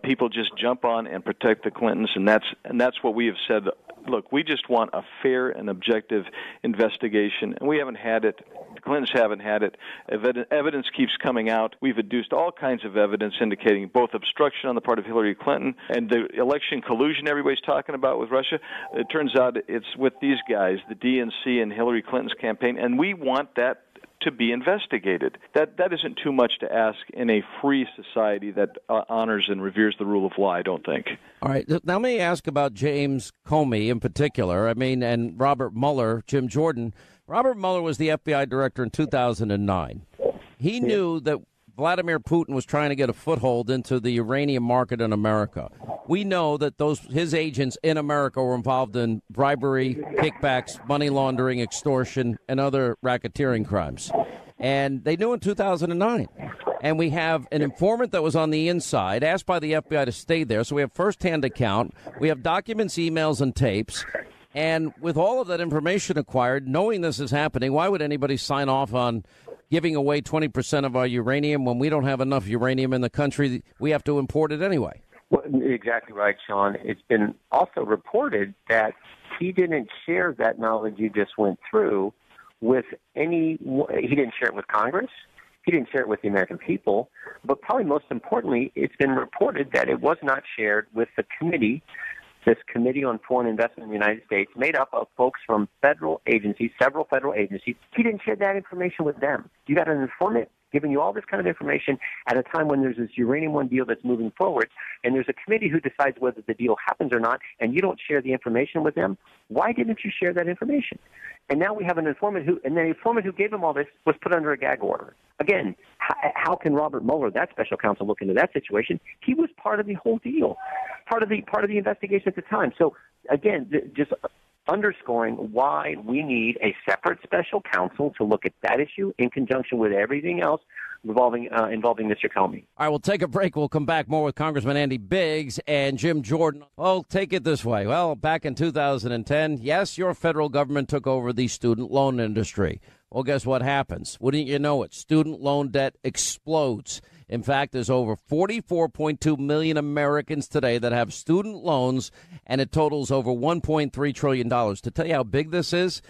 people just jump on and protect the Clintons, and that's what we have said. Look, we just want a fair and objective investigation, and we haven't had it. The Clintons haven't had it. Evidence keeps coming out. We've adduced all kinds of evidence indicating both obstruction on the part of Hillary Clinton and the election collusion everybody's talking about with Russia. It turns out it's with these guys, the DNC and Hillary Clinton's campaign, and we want that to be investigated. That isn't too much to ask in a free society that honors and reveres the rule of law, I don't think. All right. Now let me ask about James Comey in particular. I mean, and Robert Mueller, Jim Jordan. Robert Mueller was the FBI director in 2009. He knew that Vladimir Putin was trying to get a foothold into the uranium market in America. We know that his agents in America were involved in bribery, kickbacks, money laundering, extortion, and other racketeering crimes. And they knew in 2009. And we have an informant that was on the inside, asked by the FBI to stay there. So we have firsthand account. We have documents, emails, and tapes. And with all of that information acquired, knowing this is happening, why would anybody sign off on giving away 20% of our uranium when we don't have enough uranium in the country? We have to import it anyway. Well, exactly right, Sean. It's been also reported that he didn't share that knowledge you just went through with he didn't share it with Congress. He didn't share it with the American people. But probably most importantly, it's been reported that it was not shared with the committee, this Committee on Foreign Investment in the United States, made up of folks from federal agencies, several federal agencies. He didn't share that information with them. You got an informant giving you all this kind of information at a time when there's this Uranium One deal that's moving forward, and there's a committee who decides whether the deal happens or not, and you don't share the information with them. Why didn't you share that information? And now we have an informant who gave him all this was put under a gag order. Again, how can Robert Mueller, that special counsel, look into that situation? He was part of the whole deal, part of the investigation at the time. So again, just underscoring why we need a separate special counsel to look at that issue in conjunction with everything else involving Mr. Comey. All right, we'll take a break. We'll come back more with Congressman Andy Biggs and Jim Jordan. Oh, take it this way. Well, back in 2010, yes, your federal government took over the student loan industry. Well, guess what happens? Wouldn't you know it? Student loan debt explodes. In fact, there's over 44.2 million Americans today that have student loans, and it totals over $1.3 trillion. To tell you how big this is,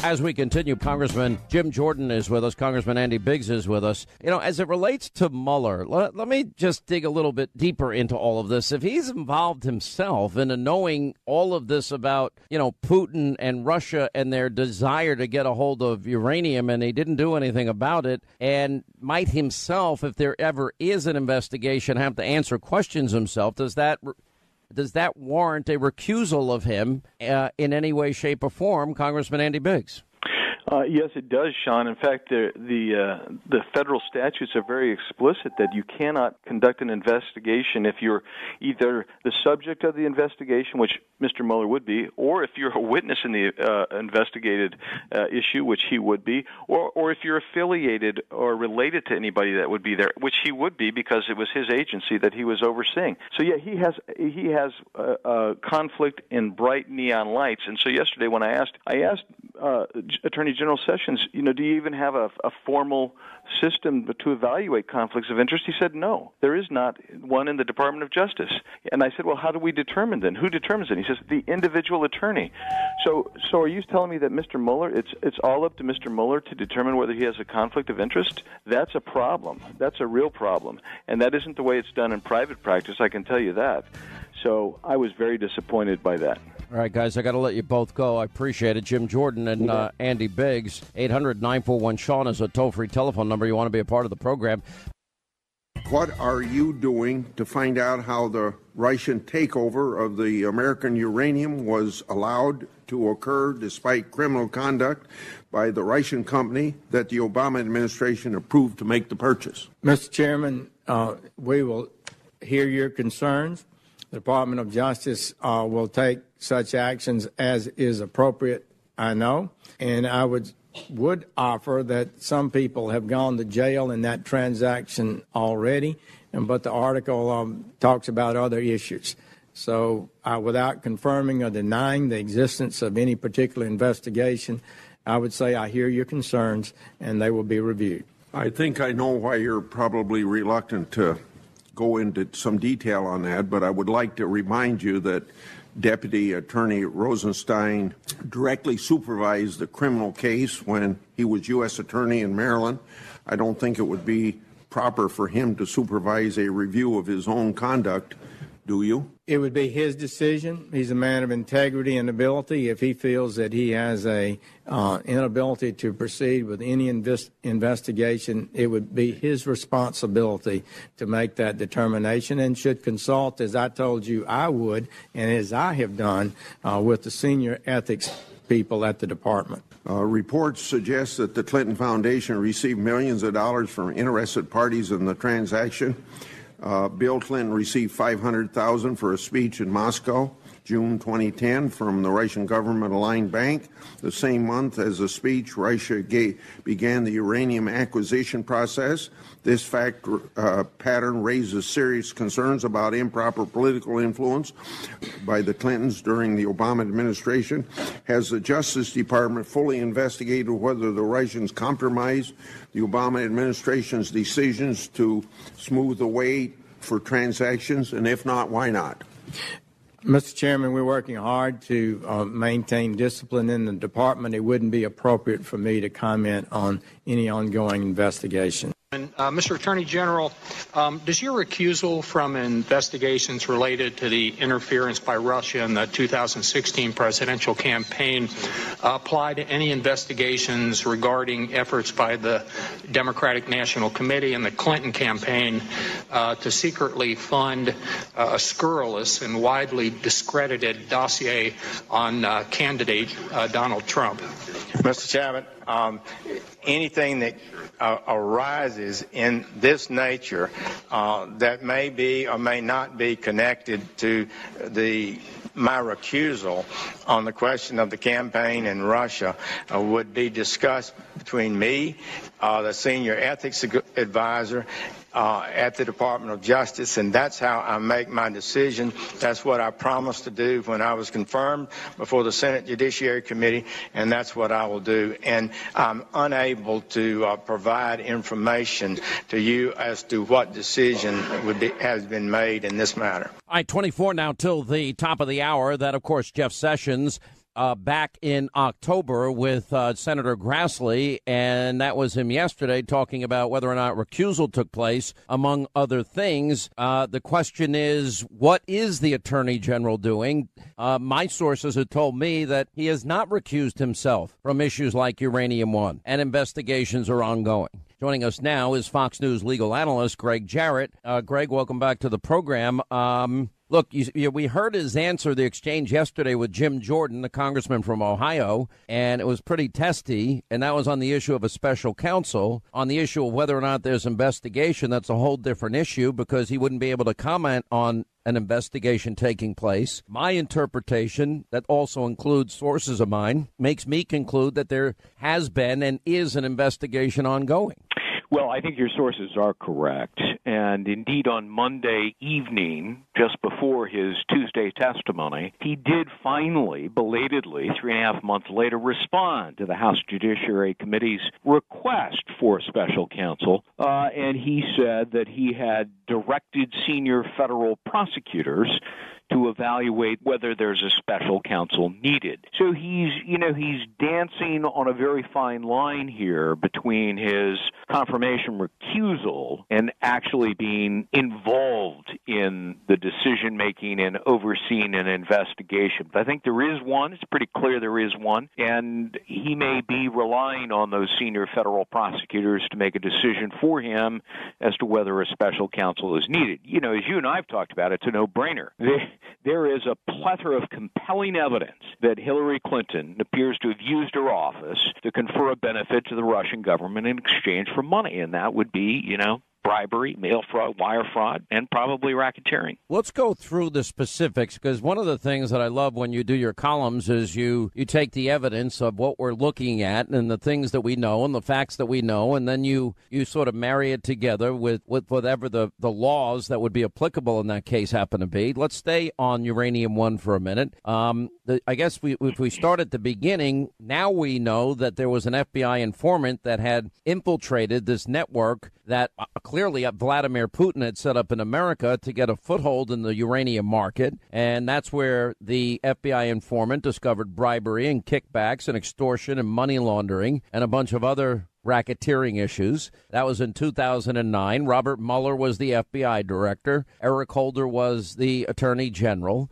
as we continue, Congressman Jim Jordan is with us. Congressman Andy Biggs is with us. You know, as it relates to Mueller, let me just dig a little bit deeper into all of this. If he's involved himself in knowing all of this about, Putin and Russia and their desire to get a hold of uranium, and he didn't do anything about it, and might himself, if there ever is an investigation, have to answer questions himself, does that warrant a recusal of him in any way, shape, or form, Congressman Andy Biggs? Yes, it does, Sean. In fact, the federal statutes are very explicit that you cannot conduct an investigation if you're either the subject of the investigation, which Mr. Mueller would be, or if you're a witness in the investigated issue, which he would be, or if you're affiliated or related to anybody that would be there, which he would be because it was his agency that he was overseeing. So yeah, he has a conflict in bright neon lights. And so yesterday when I asked Attorney General Sessions, do you even have a formal system to evaluate conflicts of interest? He said, no, there is not one in the Department of Justice. And I said, well, how do we determine then? Who determines it? He says, the individual attorney. So are you telling me that Mr. Mueller, it's all up to Mr. Mueller to determine whether he has a conflict of interest? That's a problem. That's a real problem. And that isn't the way it's done in private practice, I can tell you that. So I was very disappointed by that. All right, guys, I got to let you both go. I appreciate it. Jim Jordan and Andy Biggs. 800-941-SEAN is a toll-free telephone number. You want to be a part of the program. What are you doing to find out how the Russian takeover of the American uranium was allowed to occur despite criminal conduct by the Russian company that the Obama administration approved to make the purchase? Mr. Chairman, we will hear your concerns. The Department of Justice will take such actions as is appropriate, I know. And I would would offer that some people have gone to jail in that transaction already, but the article talks about other issues. So without confirming or denying the existence of any particular investigation, I would say I hear your concerns and they will be reviewed. I think I know why you're probably reluctant to go into some detail on that, but I would like to remind you that Deputy Attorney Rosenstein directly supervised the criminal case when he was U.S. Attorney in Maryland. I don't think it would be proper for him to supervise a review of his own conduct, do you? It would be his decision. He's a man of integrity and ability. If he feels that he has a inability to proceed with any investigation, it would be his responsibility to make that determination and should consult, as I told you I would, and as I have done, with the senior ethics people at the department. Reports suggest that the Clinton Foundation received millions of dollars from interested parties in the transaction. Bill Clinton received $500,000 for a speech in Moscow, June 2010, from the Russian government-aligned bank. The same month as the speech, Russia began the uranium acquisition process. This fact pattern raises serious concerns about improper political influence by the Clintons during the Obama administration. Has the Justice Department fully investigated whether the Russians compromised the Obama administration's decisions to smooth the way for transactions? And if not, why not? Mr. Chairman, we're working hard to maintain discipline in the department. It wouldn't be appropriate for me to comment on any ongoing investigation. Mr. Attorney General, does your recusal from investigations related to the interference by Russia in the 2016 presidential campaign apply to any investigations regarding efforts by the Democratic National Committee and the Clinton campaign to secretly fund a scurrilous and widely discredited dossier on candidate Donald Trump? Mr. Chairman, anything that arises in this nature that may be or may not be connected to my recusal on the question of the campaign in Russia would be discussed between me, the senior ethics advisor at the Department of Justice, and that's how I make my decision. That's what I promised to do when I was confirmed before the Senate Judiciary Committee, and that's what I will do. And I'm unable to provide information to you as to what decision has been made in this matter. All right, 24 now till the top of the hour. That, of course, Jeff Sessions back in October with Senator Grassley, and that was him yesterday talking about whether or not recusal took place, among other things. The question is, what is the Attorney General doing? My sources have told me that he has not recused himself from issues like Uranium One, and investigations are ongoing. Joining us now is Fox News legal analyst Greg Jarrett. Greg, welcome back to the program. Look, we heard his answer, the exchange yesterday with Jim Jordan, the congressman from Ohio, and it was pretty testy, and that was on the issue of a special counsel. On the issue of whether or not there's investigation, that's a whole different issue because he wouldn't be able to comment on an investigation taking place. My interpretation, that also includes sources of mine, makes me conclude that there has been and is an investigation ongoing. Well, I think your sources are correct. And indeed, on Monday evening, just before his Tuesday testimony, he did finally, belatedly, 3.5 months later, respond to the House Judiciary Committee's request for special counsel. And he said that he had directed senior federal prosecutors to evaluate whether there's a special counsel needed. So he's dancing on a very fine line here between his confirmation recusal and actually being involved in the decision-making and overseeing an investigation. But I think there is one. It's pretty clear there is one. And he may be relying on those senior federal prosecutors to make a decision for him as to whether a special counsel is needed. You know, as you and I have talked about, it's a no-brainer. There is a plethora of compelling evidence that Hillary Clinton appears to have used her office to confer a benefit to the Russian government in exchange for money, and that would be, bribery, mail fraud, wire fraud, and probably racketeering. Let's go through the specifics, because one of the things that I love when you do your columns is you take the evidence of what we're looking at and the things that we know and the facts that we know, and then you sort of marry it together with whatever the laws that would be applicable in that case happen to be. Let's stay on Uranium One for a minute. I guess if we start at the beginning, now we know that there was an FBI informant that had infiltrated this network that clearly Vladimir Putin had set up in America to get a foothold in the uranium market. And that's where the FBI informant discovered bribery and kickbacks and extortion and money laundering and a bunch of other racketeering issues. That was in 2009. Robert Mueller was the FBI director. Eric Holder was the attorney general.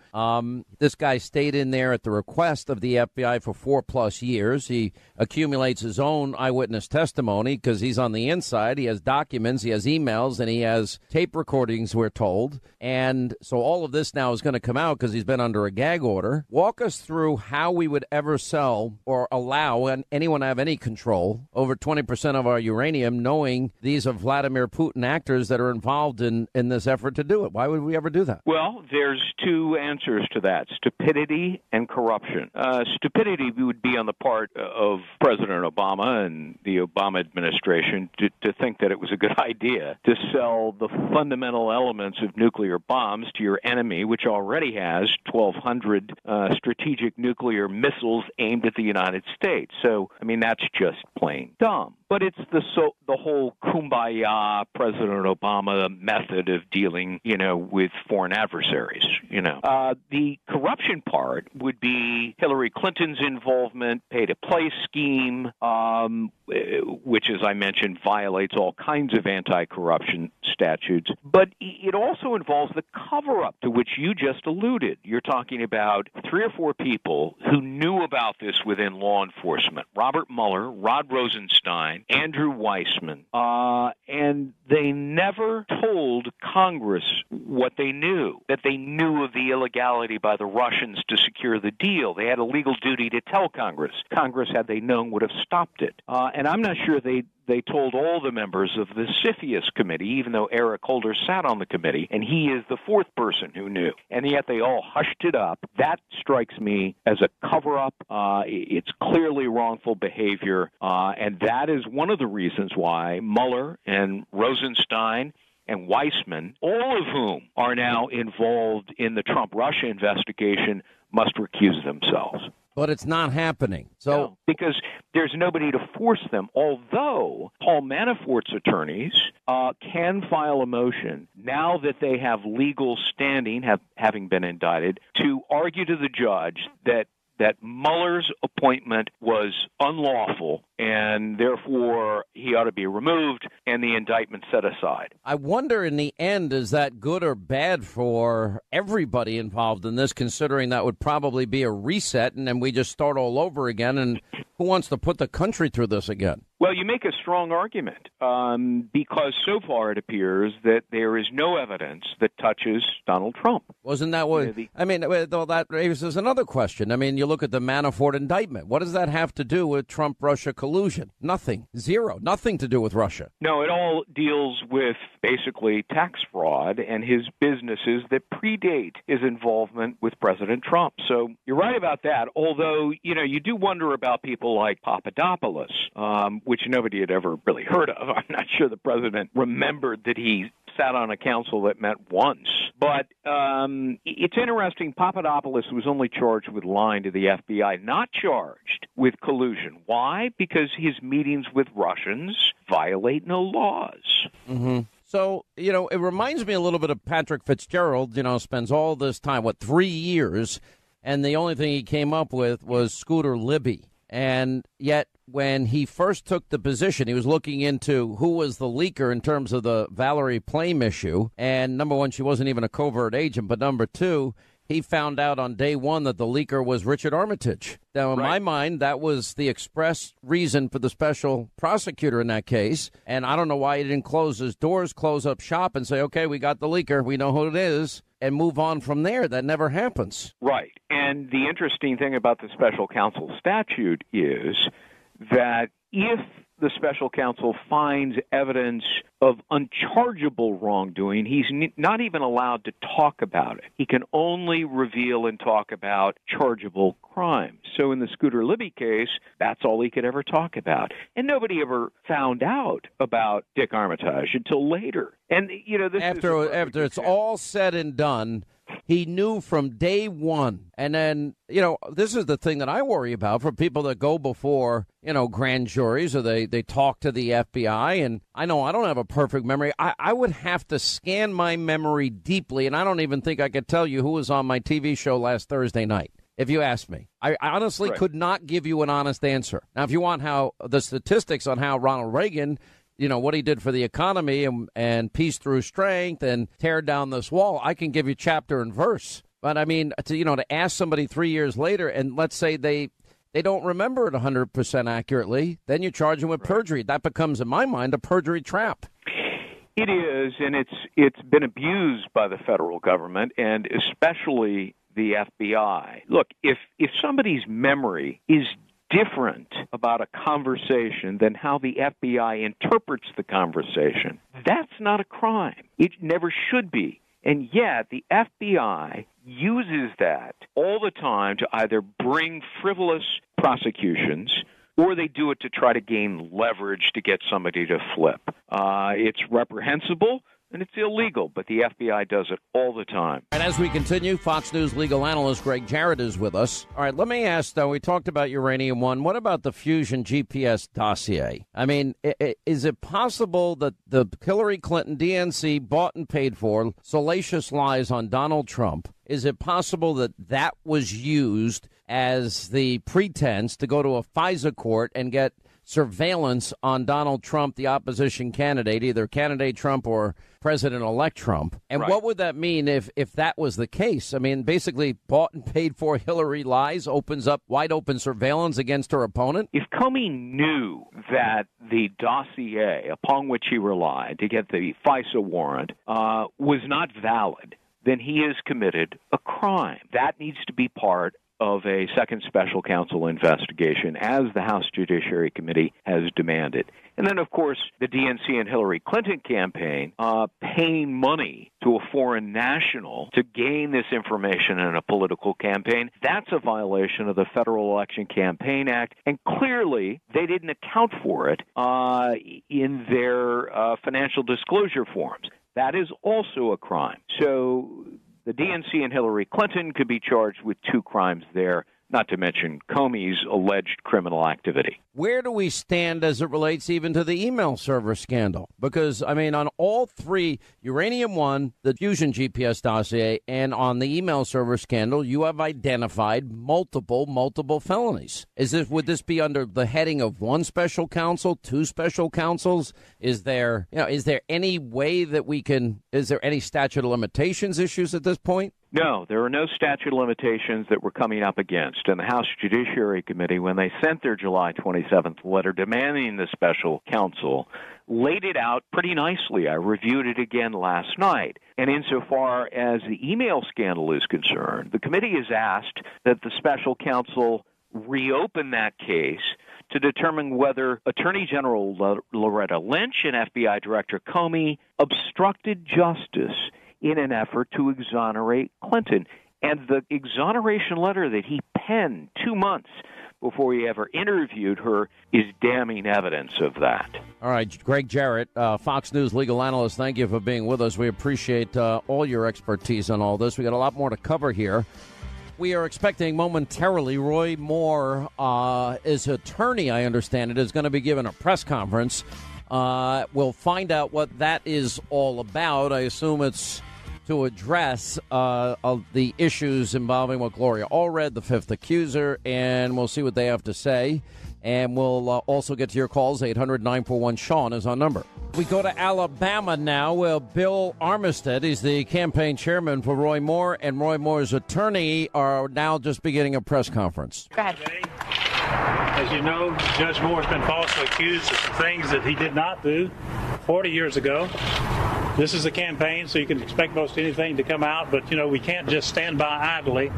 This guy stayed in there at the request of the FBI for 4+ years. He accumulates his own eyewitness testimony because he's on the inside. He has documents, he has emails, and he has tape recordings, we're told. And so all of this now is going to come out because he's been under a gag order. Walk us through how we would ever sell or allow anyone to have any control over 20% of our uranium, knowing these are Vladimir Putin actors that are involved in this effort to do it. Why would we ever do that? Well, there's two answers to that: stupidity and corruption. Stupidity would be on the part of President Obama and the Obama administration to think that it was a good idea to sell the fundamental elements of nuclear bombs to your enemy, which already has 1,200 strategic nuclear missiles aimed at the United States. So, I mean, that's just plain dumb. But it's the whole kumbaya President Obama method of dealing, with foreign adversaries. The corruption part would be Hillary Clinton's involvement, pay-to-play scheme, which, as I mentioned, violates all kinds of anti-corruption statutes. But it also involves the cover-up to which you just alluded. You're talking about 3 or 4 people who knew about this within law enforcement: Robert Mueller, Rod Rosenstein, Andrew Weissman, and they never told Congress what they knew, that they knew of the illegality by the Russians to secure the deal. They had a legal duty to tell Congress. Congress, had they known, would have stopped it. And I'm not sure they told all the members of the CFIUS committee, even though Eric Holder sat on the committee, and he is the 4th person who knew. And yet they all hushed it up. That strikes me as a cover-up. It's clearly wrongful behavior, and that is one of the reasons why Mueller and Rosenstein and Weissman, all of whom are now involved in the Trump-Russia investigation, must recuse themselves. But it's not happening. No, because there's nobody to force them, although Paul Manafort's attorneys can file a motion, now that they have legal standing, having been indicted, to argue to the judge that Mueller's appointment was unlawful and therefore he ought to be removed and the indictment set aside. I wonder in the end, is that good or bad for everybody involved in this, considering that would probably be a reset and then we just start all over again? And who wants to put the country through this again? Well, you make a strong argument because so far it appears that there is no evidence that touches Donald Trump. Wasn't that what? I mean, that raises another question. I mean, you look at the Manafort indictment. What does that have to do with Trump-Russia collusion? Nothing. Zero. Nothing to do with Russia. No, it all deals with basically tax fraud and his businesses that predate his involvement with President Trump. So you're right about that, although, you do wonder about people like Papadopoulos, which nobody had ever really heard of. I'm not sure the president remembered that he sat on a council that met once. But it's interesting, Papadopoulos was only charged with lying to the FBI, not charged with collusion. Why? Because his meetings with Russians violate no laws. Mm-hmm. So, it reminds me a little bit of Patrick Fitzgerald, spends all this time, 3 years, and the only thing he came up with was Scooter Libby. And yet, when he first took the position, he was looking into who was the leaker in terms of the Valerie Plame issue. And number one, she wasn't even a covert agent. But number two, he found out on day one that the leaker was Richard Armitage. Now, in my mind, that was the express reason for the special prosecutor in that case. And I don't know why he didn't close his doors, close up shop and say, okay, we got the leaker. We know who it is. And move on from there. That never happens. Right. And the interesting thing about the special counsel statute is that if the special counsel finds evidence of unchargeable wrongdoing, he's not even allowed to talk about it. He can only reveal and talk about chargeable crimes. So in the Scooter Libby case, that's all he could ever talk about. And nobody ever found out about Dick Armitage until later. And, this after it's all said and done, he knew from day one. And then, this is the thing that I worry about for people that go before, grand juries or they talk to the FBI. And I know I don't have a perfect memory. I would have to scan my memory deeply. And I don't even think I could tell you who was on my TV show last Thursday night, if you asked me. I honestly could not give you an honest answer. Now, if you want the statistics on how Ronald Reagan, what he did for the economy and peace through strength and tear down this wall, I can give you chapter and verse. But I mean, to ask somebody 3 years later and let's say they don't remember it 100% accurately, then you charge them with perjury. That becomes, in my mind, a perjury trap. It is, and it's been abused by the federal government and especially the FBI. Look, if somebody's memory is different about a conversation than how the FBI interprets the conversation, that's not a crime. It never should be. And yet the FBI uses that all the time to either bring frivolous prosecutions or they do it to try to gain leverage to get somebody to flip. It's reprehensible and it's illegal, but the FBI does it all the time. And as we continue, Fox News legal analyst Greg Jarrett is with us. All right, let me ask, though, we talked about Uranium One. What about the Fusion GPS dossier? I mean, is it possible that the Hillary Clinton DNC bought and paid for salacious lies on Donald Trump? Is it possible that that was used as the pretense to go to a FISA court and get surveillance on Donald Trump, the opposition candidate, either candidate Trump or President-elect Trump? And what would that mean if that was the case? I mean, basically bought and paid for Hillary lies opens up wide open surveillance against her opponent? If Comey knew that the dossier upon which he relied to get the FISA warrant was not valid, then he has committed a crime. That needs to be part of a second special counsel investigation, as the House Judiciary Committee has demanded. And then, of course, the DNC and Hillary Clinton campaign paying money to a foreign national to gain this information in a political campaign, that's a violation of the Federal Election Campaign Act, and clearly they didn't account for it in their financial disclosure forms. That is also a crime. So the DNC and Hillary Clinton could be charged with two crimes there, not to mention Comey's alleged criminal activity. Where do we stand as it relates even to the email server scandal? Because, I mean, on all three, Uranium One, the Fusion GPS dossier, and on the email server scandal, you have identified multiple felonies. Would this be under the heading of one special counsel, two special counsels? Is there any way that is there any statute of limitations issues at this point? No, there are no statute of limitations that we're coming up against. And the House Judiciary Committee, when they sent their July 27th letter demanding the special counsel, laid it out pretty nicely. I reviewed it again last night. And insofar as the email scandal is concerned, the committee has asked that the special counsel reopen that case to determine whether Attorney General Loretta Lynch and FBI Director Comey obstructed justice in an effort to exonerate Clinton. And the exoneration letter that he penned 2 months before he ever interviewed her is damning evidence of that. All right, Greg Jarrett, Fox News legal analyst, thank you for being with us. We appreciate all your expertise on all this. We got a lot more to cover here. We are expecting momentarily Roy Moore, his attorney, I understand it, is going to be given a press conference. We'll find out what that is all about. I assume it's to address the issues involving what Gloria Allred, the fifth accuser, and we'll see what they have to say. And we'll also get to your calls. 800-941-SEAN is our number. We go to Alabama now, where Bill Armistead, he's the campaign chairman for Roy Moore, and Roy Moore's attorney are now just beginning a press conference. Go ahead. As you know, Judge Moore has been falsely accused of some things that he did not do 40 years ago. This is a campaign, so you can expect most anything to come out, but, we can't just stand by idly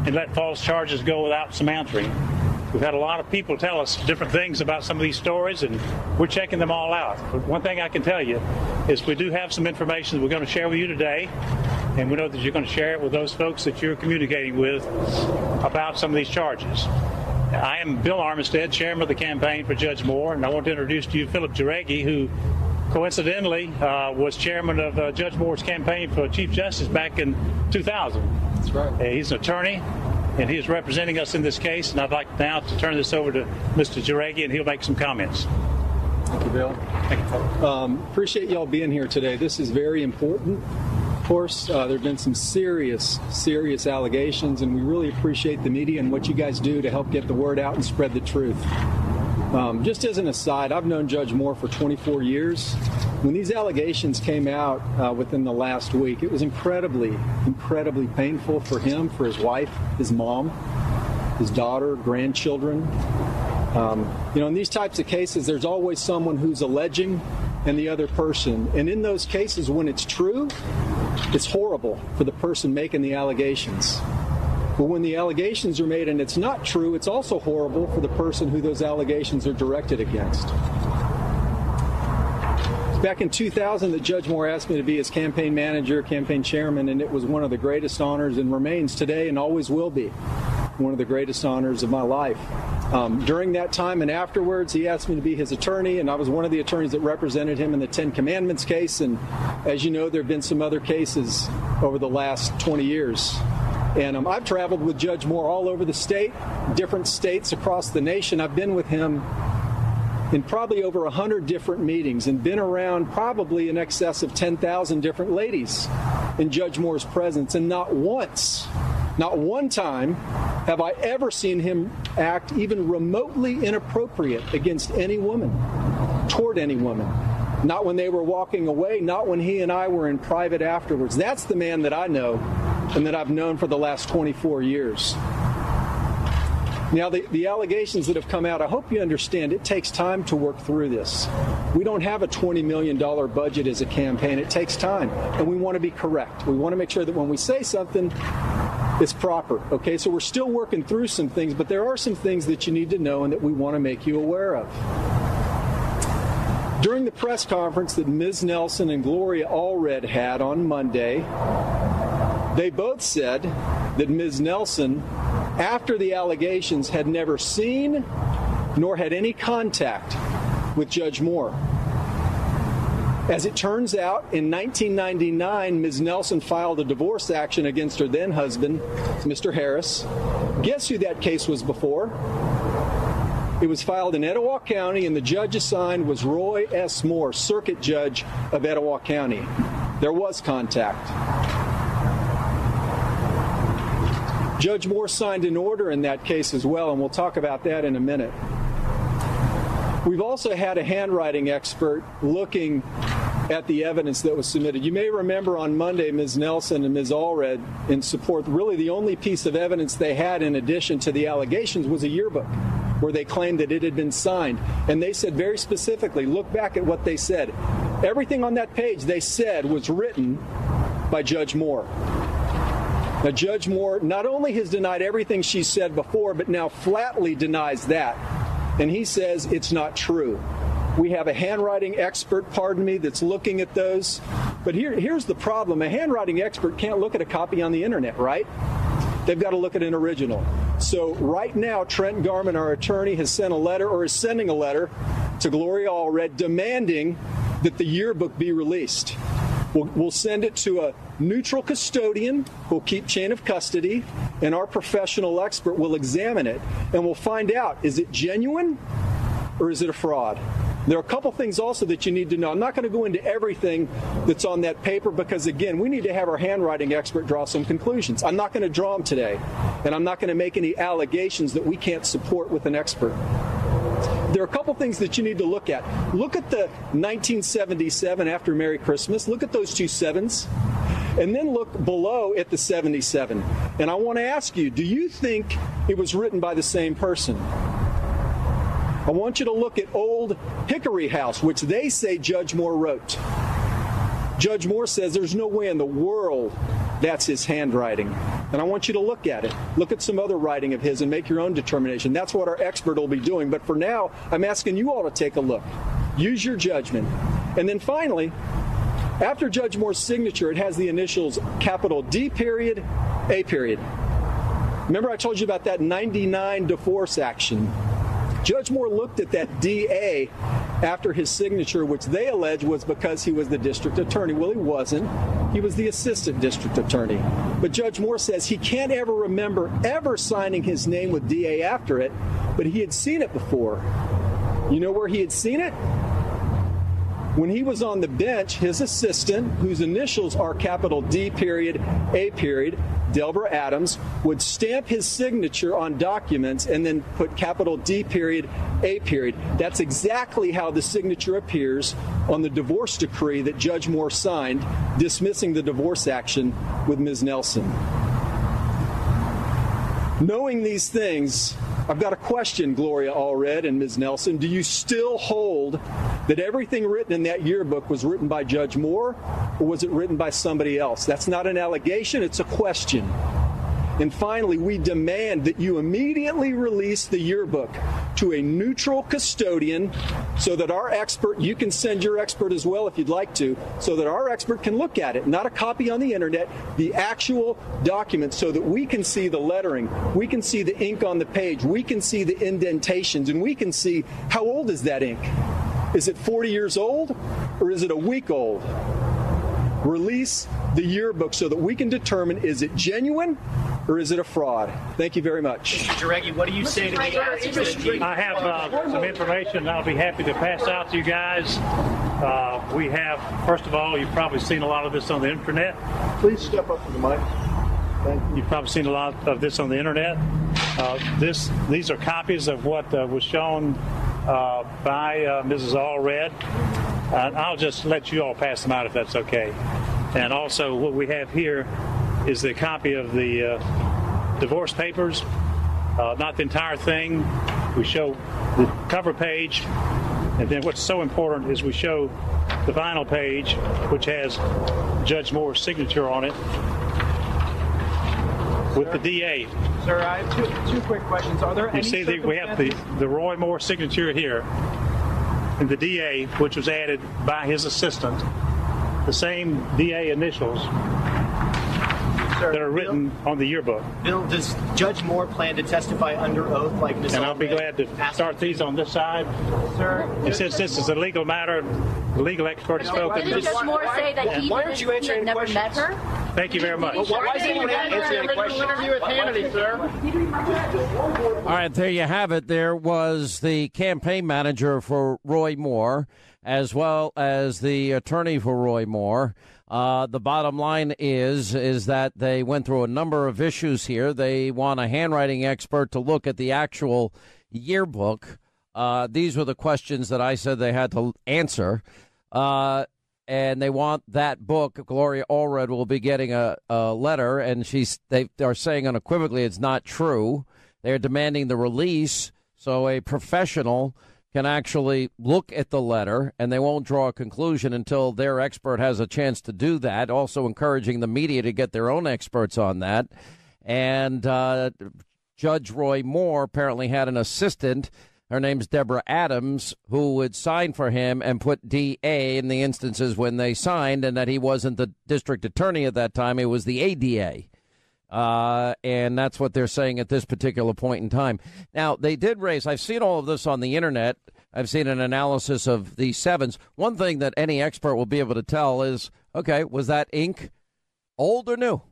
and let false charges go without some answering. We've had a lot of people tell us different things about some of these stories, and we're checking them all out. But one thing I can tell you is we do have some information that we're going to share with you today, and we know that you're going to share it with those folks that you're communicating with about some of these charges. I am Bill Armistead, chairman of the campaign for Judge Moore, and I want to introduce to you Philip Jareggi, who coincidentally was chairman of Judge Moore's campaign for Chief Justice back in 2000. That's right. He's an attorney, and he is representing us in this case, and I'd like now to turn this over to Mr. Jareggi, and he'll make some comments. Thank you, Bill. Thank you, Philip. Appreciate y'all being here today. This is very important. Of course, there have been some serious allegations, and we really appreciate the media and what you guys do to help get the word out and spread the truth. Just as an aside, I've known Judge Moore for 24 years. When these allegations came out within the last week, it was incredibly painful for him, for his wife, his mom, his daughter, grandchildren. In these types of cases, there's always someone who's alleging and the other person. And in those cases, when it's true, it's horrible for the person making the allegations. But when the allegations are made and it's not true, it's also horrible for the person who those allegations are directed against. Back in 2000, that Judge Moore asked me to be his campaign manager, campaign chairman, and it was one of the greatest honors and remains today and always will be one of the greatest honors of my life. During that time and afterwards, he asked me to be his attorney, and I was one of the attorneys that represented him in the Ten Commandments case. And as you know, there have been some other cases over the last 20 years. And I've traveled with Judge Moore all over the state, different states across the nation. I've been with him in probably over 100 different meetings and been around probably in excess of 10,000 different ladies in Judge Moore's presence. And not once, not one time have I ever seen him act even remotely inappropriate against any woman, toward any woman. Not when they were walking away, not when he and I were in private afterwards. That's the man that I know and that I've known for the last 24 years. Now, the allegations that have come out, I hope you understand, it takes time to work through this. We don't have a $20 million budget as a campaign. It takes time, and we want to be correct. We want to make sure that when we say something, it's proper, okay? So we're still working through some things, but there are some things that you need to know and that we want to make you aware of. During the press conference that Ms. Nelson and Gloria Allred had on Monday, they both said that Ms. Nelson, after the allegations, had never seen nor had any contact with Judge Moore. As it turns out, in 1999, Ms. Nelson filed a divorce action against her then-husband, Mr. Harris. Guess who that case was before? It was filed in Etowah County, and the judge assigned was Roy S. Moore, Circuit Judge of Etowah County. There was contact. Judge Moore signed an order in that case as well, and we'll talk about that in a minute. We've also had a handwriting expert looking at the evidence that was submitted. You may remember on Monday, Ms. Nelson and Ms. Allred, in support, really the only piece of evidence they had in addition to the allegations was a yearbook where they claimed that it had been signed. And they said very specifically, look back at what they said. Everything on that page they said was written by Judge Moore. Now, Judge Moore not only has denied everything she said before, but now flatly denies that. And he says it's not true. We have a handwriting expert, that's looking at those. But here's the problem. A handwriting expert can't look at a copy on the internet, right? They've got to look at an original. So right now, Trent Garman, our attorney, has sent a letter, or is sending a letter, to Gloria Allred demanding that the yearbook be released. We'll send it to a neutral custodian who'll keep chain of custody, and our professional expert will examine it, and we'll find out, is it genuine or is it a fraud? There are a couple things also that you need to know. I'm not going to go into everything that's on that paper because, again, we need to have our handwriting expert draw some conclusions. I'm not going to draw them today, and I'm not going to make any allegations that we can't support with an expert. There are a couple things that you need to look at. Look at the 1977 After Merry Christmas. Look at those two sevens. And then look below at the 77. And I want to ask you, do you think it was written by the same person? I want you to look at Old Hickory House, which they say Judge Moore wrote. Judge Moore says there's no way in the world that's his handwriting. And I want you to look at it. Look at some other writing of his and make your own determination. That's what our expert will be doing. But for now, I'm asking you all to take a look. Use your judgment. And then finally, after Judge Moore's signature, it has the initials capital D period, A period. Remember I told you about that 99 divorce action. Judge Moore looked at that DA after his signature, which they allege was because he was the district attorney. Well, he wasn't. He was the assistant district attorney. But Judge Moore says he can't ever remember ever signing his name with DA after it, but he had seen it before. You know where he had seen it? When he was on the bench, his assistant, whose initials are capital D period, A period, Delbert Adams, would stamp his signature on documents and then put capital D period, A period. That's exactly how the signature appears on the divorce decree that Judge Moore signed, dismissing the divorce action with Ms. Nelson. Knowing these things, I've got a question, Gloria Allred and Ms. Nelson. Do you still hold that everything written in that yearbook was written by Judge Moore, or was it written by somebody else? That's not an allegation, it's a question. And finally, we demand that you immediately release the yearbook to a neutral custodian so that our expert, you can send your expert as well if you'd like to, so that our expert can look at it, not a copy on the internet, the actual document, so that we can see the lettering, we can see the ink on the page, we can see the indentations, and we can see how old is that ink. Is it 40 years old, or is it a week old? Release the yearbook so that we can determine, is it genuine or is it a fraud? Thank you very much. Mr. Jarecki, what do you say to the activist? I have some information I'll be happy to pass out to you guys. We have, first of all, you've probably seen a lot of this on the internet. Please step up to the mic. Thank you. You've probably seen a lot of this on the internet. These are copies of what was shown by Mrs. Allred. I'll just let you all pass them out if that's okay. And also what we have here is the copy of the divorce papers, not the entire thing. We show the cover page, and then what's so important is we show the final page, which has Judge Moore's signature on it with the DA. Sir, I have two quick questions. Are there any circumstances? We have the Roy Moore signature here, and the DA, which was added by his assistant, the same DA initials that are written on the yearbook. Bill, does Judge Moore plan to testify under oath like Ms. And I'll be glad to start these on this side. Sir, and since this is a legal matter, the legal expert has spoken. Didn't Judge Moore say that he had never met her? Thank you very much. Why is anyone answering any questions? Interview with Hannity, sir. All right, there you have it. There was the campaign manager for Roy Moore, as well as the attorney for Roy Moore. The bottom line is that they went through a number of issues here. They want a handwriting expert to look at the actual yearbook. These were the questions that I said they had to answer. And they want that book. Gloria Allred will be getting a letter, and they are saying unequivocally it's not true. They're demanding the release so a professional can actually look at the letter, and they won't draw a conclusion until their expert has a chance to do that, also encouraging the media to get their own experts on that. And Judge Roy Moore apparently had an assistant. Her name's Deborah Adams, who would sign for him and put DA in the instances when they signed, and that he wasn't the district attorney at that time. It was the ADA. And that's what they're saying at this particular point in time. Now, they did raise, I've seen all of this on the internet. I've seen an analysis of the sevens. One thing that any expert will be able to tell is, okay, was that ink old or new?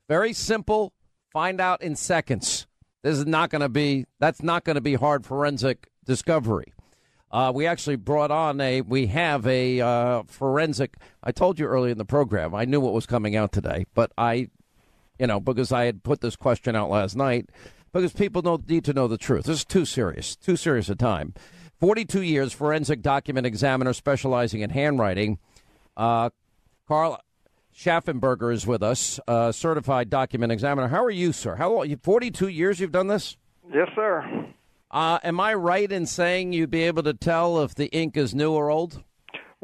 Very simple. Find out in seconds. This is not going to be, that's not going to be hard forensic discovery. We actually brought on we have a forensic, I told you earlier in the program, I knew what was coming out today, but because I had put this question out last night, because people need to know the truth. This is too serious a time. 42 years, forensic document examiner specializing in handwriting. Carl Schaffenberger is with us, certified document examiner. How are you, sir? How long? 42 years you've done this? Yes, sir. Am I right in saying you'd be able to tell if the ink is new or old?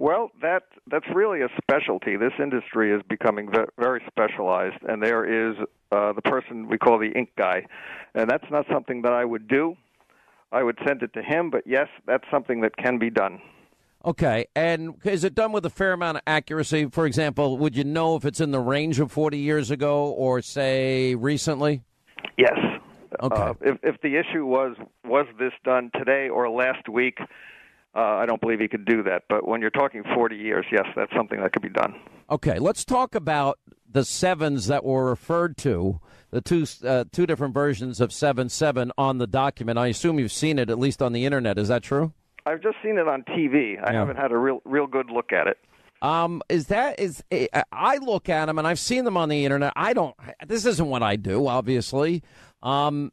Well, that's really a specialty. This industry is becoming very specialized, and there is the person we call the ink guy, and that's not something that I would do. I would send it to him, but yes, that's something that can be done. Okay, and is it done with a fair amount of accuracy? For example, would you know if it's in the range of 40 years ago or, say, recently? Yes. Okay. If the issue was this done today or last week, I don't believe he could do that. But when you're talking 40 years, yes, that's something that could be done. Okay, let's talk about the sevens that were referred to, the two different versions of 7-7 on the document. I assume you've seen it, at least on the Internet. Is that true? I've just seen it on TV. I haven't had a real good look at it. I look at them, and I've seen them on the Internet. This isn't what I do, obviously. Can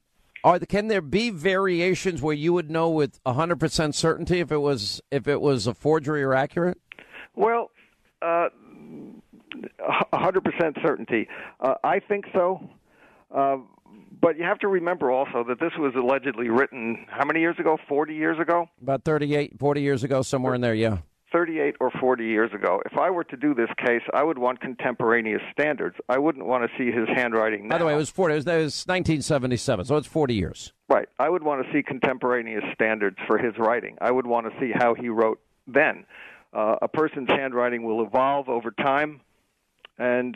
there be variations where you would know with 100% certainty if it was a forgery or accurate? Well, 100% certainty. I think so. But you have to remember also that this was allegedly written how many years ago? 40 years ago? About 38, 40 years ago, somewhere in there, yeah. 38 or 40 years ago. If I were to do this case, I would want contemporaneous standards. I wouldn't want to see his handwriting now. By the way, it was 1977, so it's 40 years. Right. I would want to see contemporaneous standards for his writing. I would want to see how he wrote then. A person's handwriting will evolve over time, and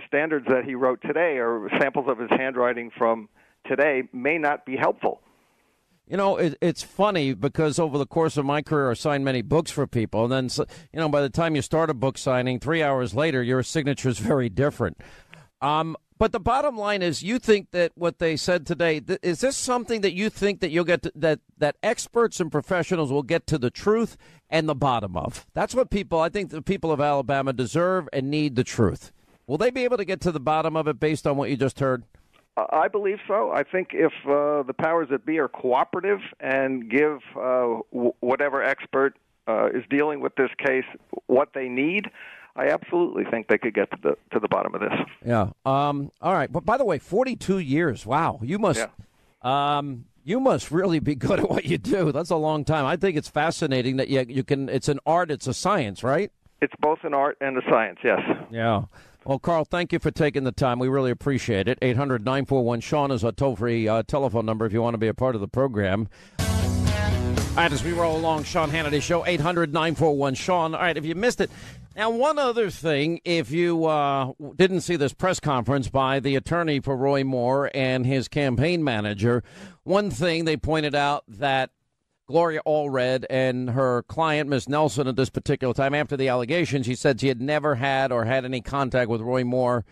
standards that he wrote today or samples of his handwriting from today may not be helpful. You know, it's funny because over the course of my career, I signed many books for people. And then, by the time you start a book signing, 3 hours later, your signature is very different. But the bottom line is you think that what they said today, is this something that you think that you'll get to, that experts and professionals will get to the truth and the bottom of? That's what I think the people of Alabama deserve and need the truth. Will they be able to get to the bottom of it based on what you just heard? I believe so. I think if the powers that be are cooperative and give whatever expert is dealing with this case what they need, I absolutely think they could get to the bottom of this. Yeah. All right. But by the way, 42 years. Wow. You must. Yeah. You must really be good at what you do. That's a long time. I think it's fascinating that you can. It's an art. It's a science, right? It's both an art and a science. Yes. Yeah. Well, Carl, thank you for taking the time. We really appreciate it. 800-941-SEAN is our toll-free telephone number if you want to be a part of the program. All right, as we roll along, Sean Hannity Show, 800-941-SEAN. All right, if you missed it. Now, one other thing, if you didn't see this press conference by the attorney for Roy Moore and his campaign manager, one thing they pointed out that Gloria Allred and her client, Ms. Nelson, at this particular time, after the allegations, she said she had never had or had any contact with Roy Moore.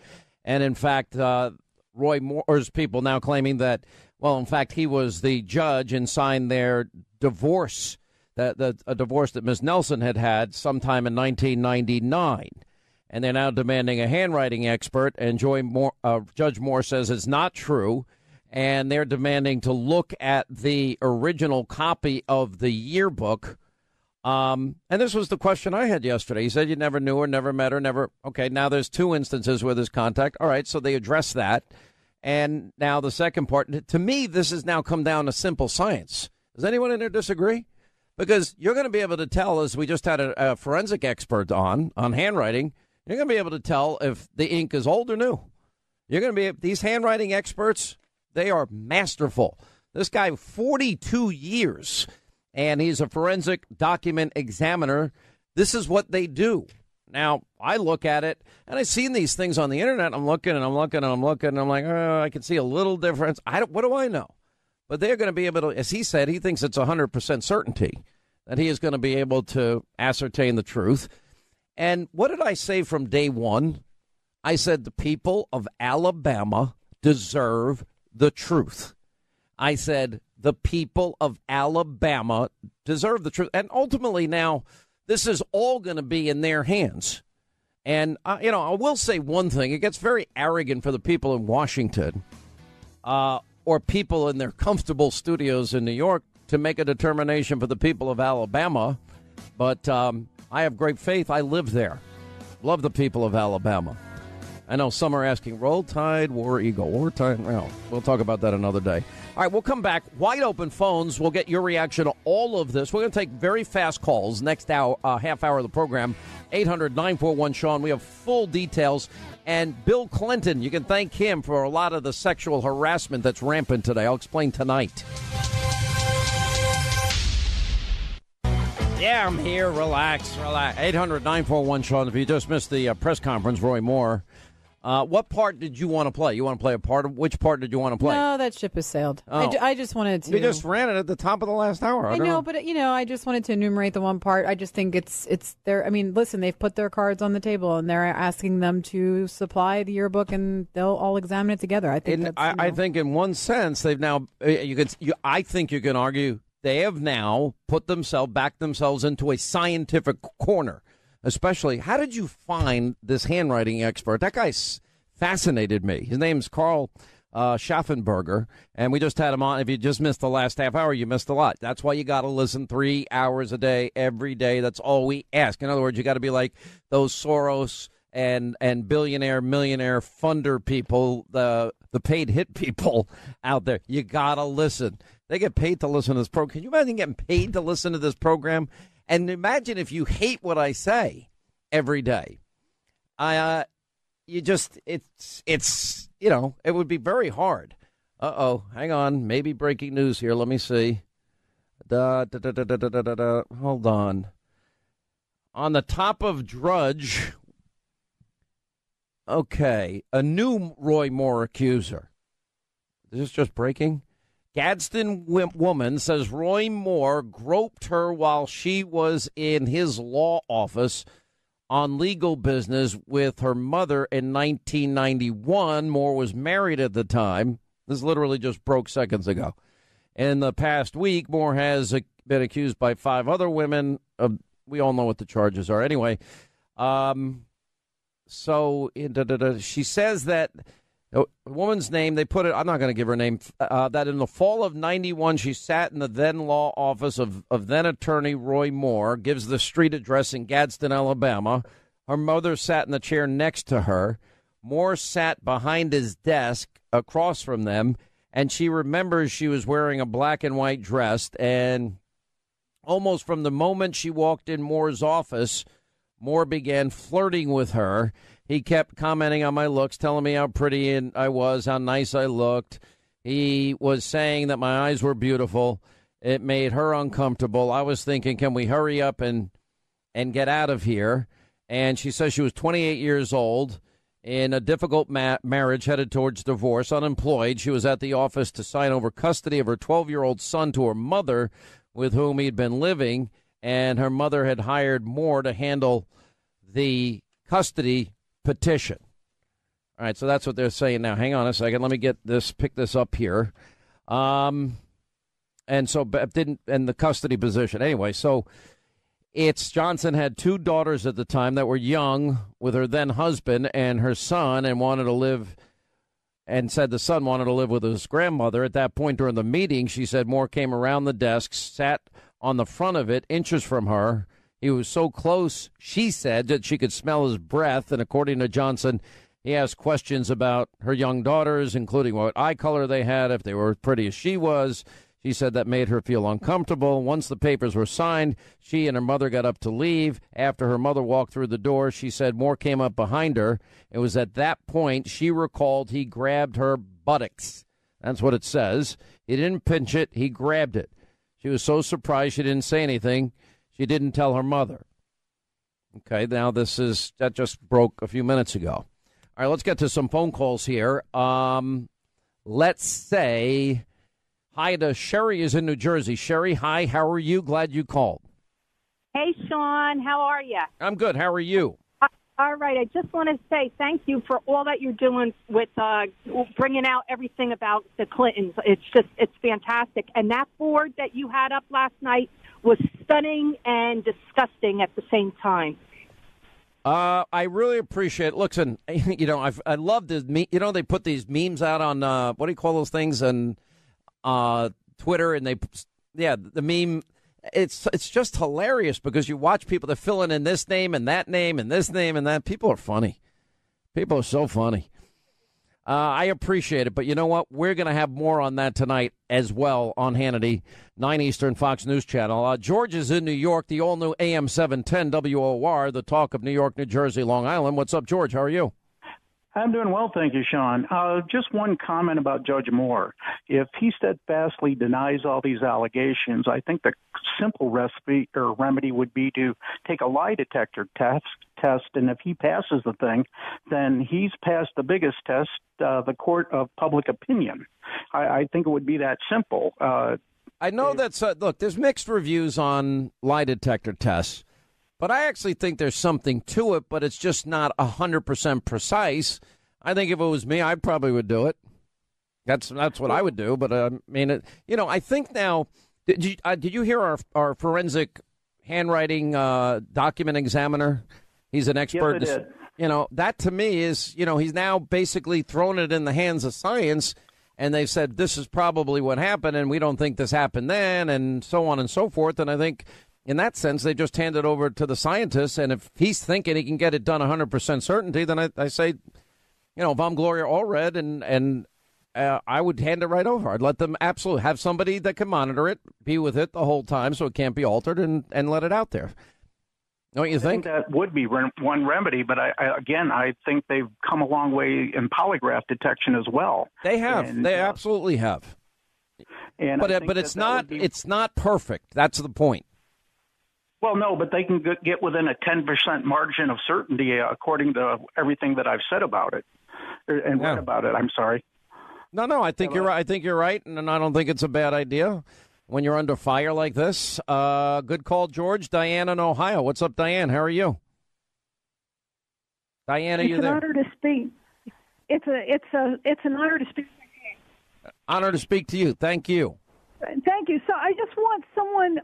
And, in fact, Roy Moore's people now claiming that, well, in fact, he was the judge and signed their divorce, a divorce that Ms. Nelson had sometime in 1999. And they're now demanding a handwriting expert, and Judge Moore says it's not true. And they're demanding to look at the original copy of the yearbook. And this was the question I had yesterday. He said you never knew her, never met her, never. Okay, now there's two instances where there's contact. All right, so they address that. And now the second part, to me, this has now come down to simple science. Does anyone in there disagree? Because you're going to be able to tell, as we just had a forensic expert on handwriting, you're going to be able to tell if the ink is old or new. You're going to be, these handwriting experts, they are masterful. This guy, 42 years, and he's a forensic document examiner. This is what they do. Now, I look at it, and I've seen these things on the Internet. I'm looking, and I'm like, oh, I can see a little difference. What do I know? But they're going to be able to, as he said, he thinks it's 100% certainty that he is going to be able to ascertain the truth. And what did I say from day one? I said the people of Alabama deserve the truth. I said the people of Alabama deserve the truth. And ultimately now, this is all going to be in their hands. And, I will say one thing. It gets very arrogant for the people in Washington or people in their comfortable studios in New York to make a determination for the people of Alabama. But I have great faith. I live there. Love the people of Alabama. I know some are asking, Roll Tide, War Eagle, War Tide. Well, we'll talk about that another day. All right, we'll come back. Wide open phones. We'll get your reaction to all of this. We're going to take very fast calls next hour, half hour of the program. 800-941-SEAN. We have full details. And Bill Clinton, you can thank him for a lot of the sexual harassment that's rampant today. I'll explain tonight. Yeah, I'm here. Relax. 800-941-SEAN. If you just missed the press conference, Roy Moore. What part did you want to play? You want to play a part of which part did you want to play? No, that ship has sailed. Oh. I just wanted to. You just ran it at the top of the last hour. I know, but I just wanted to enumerate the one part. I just think it's there. I mean, listen, they've put their cards on the table and they're asking them to supply the yearbook, and they'll all examine it together. I think. I think, in one sense, they've now. I think you can argue they have now backed themselves into a scientific corner. Especially, how did you find this handwriting expert? That guy fascinated me. His name's Carl Schaffenberger, and we just had him on. If you just missed the last half hour, you missed a lot. That's why you got to listen 3 hours a day, every day. That's all we ask. In other words, you got to be like those Soros and billionaire, millionaire funder people, the paid hit people out there. You got to listen. They get paid to listen to this program. Can you imagine getting paid to listen to this program? And imagine if you hate what I say every day. It would be very hard. Hang on. Maybe breaking news here. Let me see. Hold on. On the top of Drudge. Okay. A new Roy Moore accuser. Is this just breaking? Gadsden woman says Roy Moore groped her while she was in his law office on legal business with her mother in 1991. Moore was married at the time. This literally just broke seconds ago. In the past week, Moore has been accused by 5 other women. We all know what the charges are. Anyway, she says that a woman's name, they put it, I'm not going to give her name, that in the fall of 91, she sat in the then law office of then attorney Roy Moore, gives the street address in Gadsden, Alabama. Her mother sat in the chair next to her. Moore sat behind his desk across from them, and she remembers she was wearing a black and white dress, and almost from the moment she walked in Moore's office, Moore began flirting with her. He kept commenting on my looks, telling me how pretty I was, how nice I looked. He was saying that my eyes were beautiful. It made her uncomfortable. I was thinking, can we hurry up and get out of here? And she says she was 28 years old, in a difficult marriage, headed towards divorce, unemployed. She was at the office to sign over custody of her 12-year-old son to her mother, with whom he'd been living, and her mother had hired Moore to handle the custody petition. All right, so that's what they're saying now. Hang on a second. Let me pick this up here. And the custody position. Anyway, so Johnson had 2 daughters at the time that were young with her then husband and her son, and said the son wanted to live with his grandmother. At that point during the meeting, she said Moore came around the desk, sat on the front of it, inches from her. He was so close, she said, that she could smell his breath. And according to Johnson, he asked questions about her young daughters, including what eye color they had, if they were as pretty as she was. She said that made her feel uncomfortable. Once the papers were signed, she and her mother got up to leave. After her mother walked through the door, she said Moore came up behind her. It was at that point she recalled he grabbed her buttocks. That's what it says. He didn't pinch it. He grabbed it. She was so surprised she didn't say anything. She didn't tell her mother. Okay, now that just broke a few minutes ago. All right, let's get to some phone calls here. Let's say hi to Sherry is in New Jersey. Sherry, hi, how are you? Glad you called. Hey, Sean, how are you? I'm good. How are you? All right, I just want to say thank you for all that you're doing with bringing out everything about the Clintons. It's fantastic. And that board that you had up last night was stunning and disgusting at the same time. I really appreciate it. Listen, I love this. They put these memes out on, what do you call those things, on Twitter, and the meme. It's just hilarious because you watch people that fill in this name and that name and this name and that. People are funny. People are so funny. I appreciate it, but you know what? We're going to have more on that tonight as well on Hannity, 9 Eastern, Fox News Channel. George is in New York, the all-new AM 710 WOR, the talk of New York, New Jersey, Long Island. What's up, George? How are you? I'm doing well, thank you, Sean. Just one comment about Judge Moore. If he steadfastly denies all these allegations, I think the simple recipe or remedy would be to take a lie detector test, and if he passes the thing, then he's passed the biggest test, the court of public opinion. I think it would be that simple. I know that's, look, there's mixed reviews on lie detector tests. But I actually think there's something to it, but it's just not 100% precise. I think if it was me, I probably would do it. That's what I would do. But I mean, I think now. Did you hear our forensic handwriting document examiner? He's an expert. Yes, I did. That to me is, he's now basically thrown it in the hands of science, and they've said this is probably what happened, and we don't think this happened then, and so on and so forth. And I think, in that sense, they just hand it over to the scientists, and if he's thinking he can get it done 100% certainty, then I say, if I'm Gloria Allred, and I would hand it right over. I'd let them absolutely have somebody that can monitor it, be with it the whole time so it can't be altered, and let it out there. Don't you think? I think that would be one remedy, but I think they've come a long way in polygraph detection as well. They have. And, they absolutely have. And but it's not perfect. That's the point. Well, no, but they can get within a 10% margin of certainty, according to everything that I've said about it and read about it. I'm sorry. No, I think you're right. I think you're right, and I don't think it's a bad idea when you're under fire like this. Good call, George. Diane in Ohio. What's up, Diane? How are you? Diane, are you there? It's an honor to speak. It's an honor to speak. Honor to speak to you. Thank you. Thank you. So I just want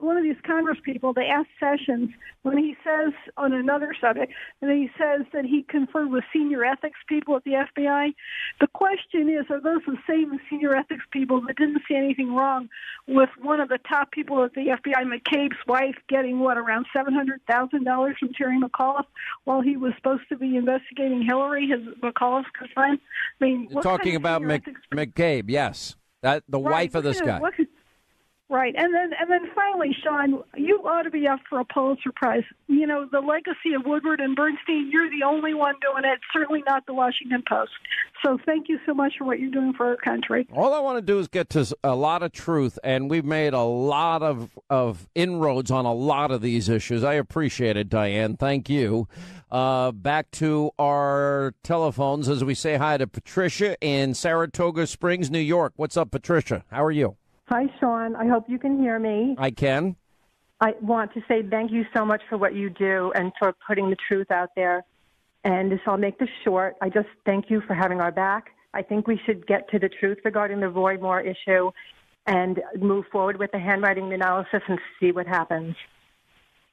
one of these Congress people, to ask Sessions when he says on another subject, and he says that he conferred with senior ethics people at the FBI. The question is, are those the same senior ethics people that didn't see anything wrong with one of the top people at the FBI, McCabe's wife, getting around $700,000 from Terry McAuliffe while he was supposed to be investigating Hillary, his McAuliffe's crime? I mean, you're talking about McCabe, yes, that the wife of this guy. Right, and then finally, Sean, you ought to be up for a Pulitzer Prize. The legacy of Woodward and Bernstein, you're the only one doing it, certainly not the Washington Post. So thank you so much for what you're doing for our country. All I want to do is get to a lot of truth, and we've made a lot of inroads on a lot of these issues. I appreciate it, Diane. Thank you. Back to our telephones as we say hi to Patricia in Saratoga Springs, New York. What's up, Patricia? How are you? Hi, Sean. I hope you can hear me. I can. I want to say thank you so much for what you do and for putting the truth out there. And I'll make this short. I just thank you for having our back. I think we should get to the truth regarding the Roy Moore issue and move forward with the handwriting analysis and see what happens.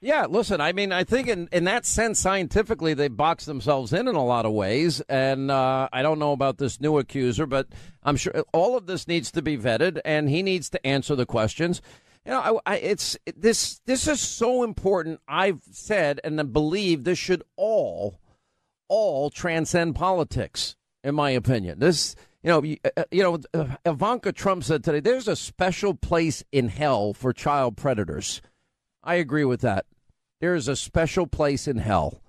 Yeah, listen, I mean, I think in that sense, scientifically, they box themselves in a lot of ways. And I don't know about this new accuser, but I'm sure all of this needs to be vetted, and he needs to answer the questions. This is so important. I've said and I believe this should all transcend politics, in my opinion. This, Ivanka Trump said today, there's a special place in hell for child predators. I agree with that. There is a special place in hell.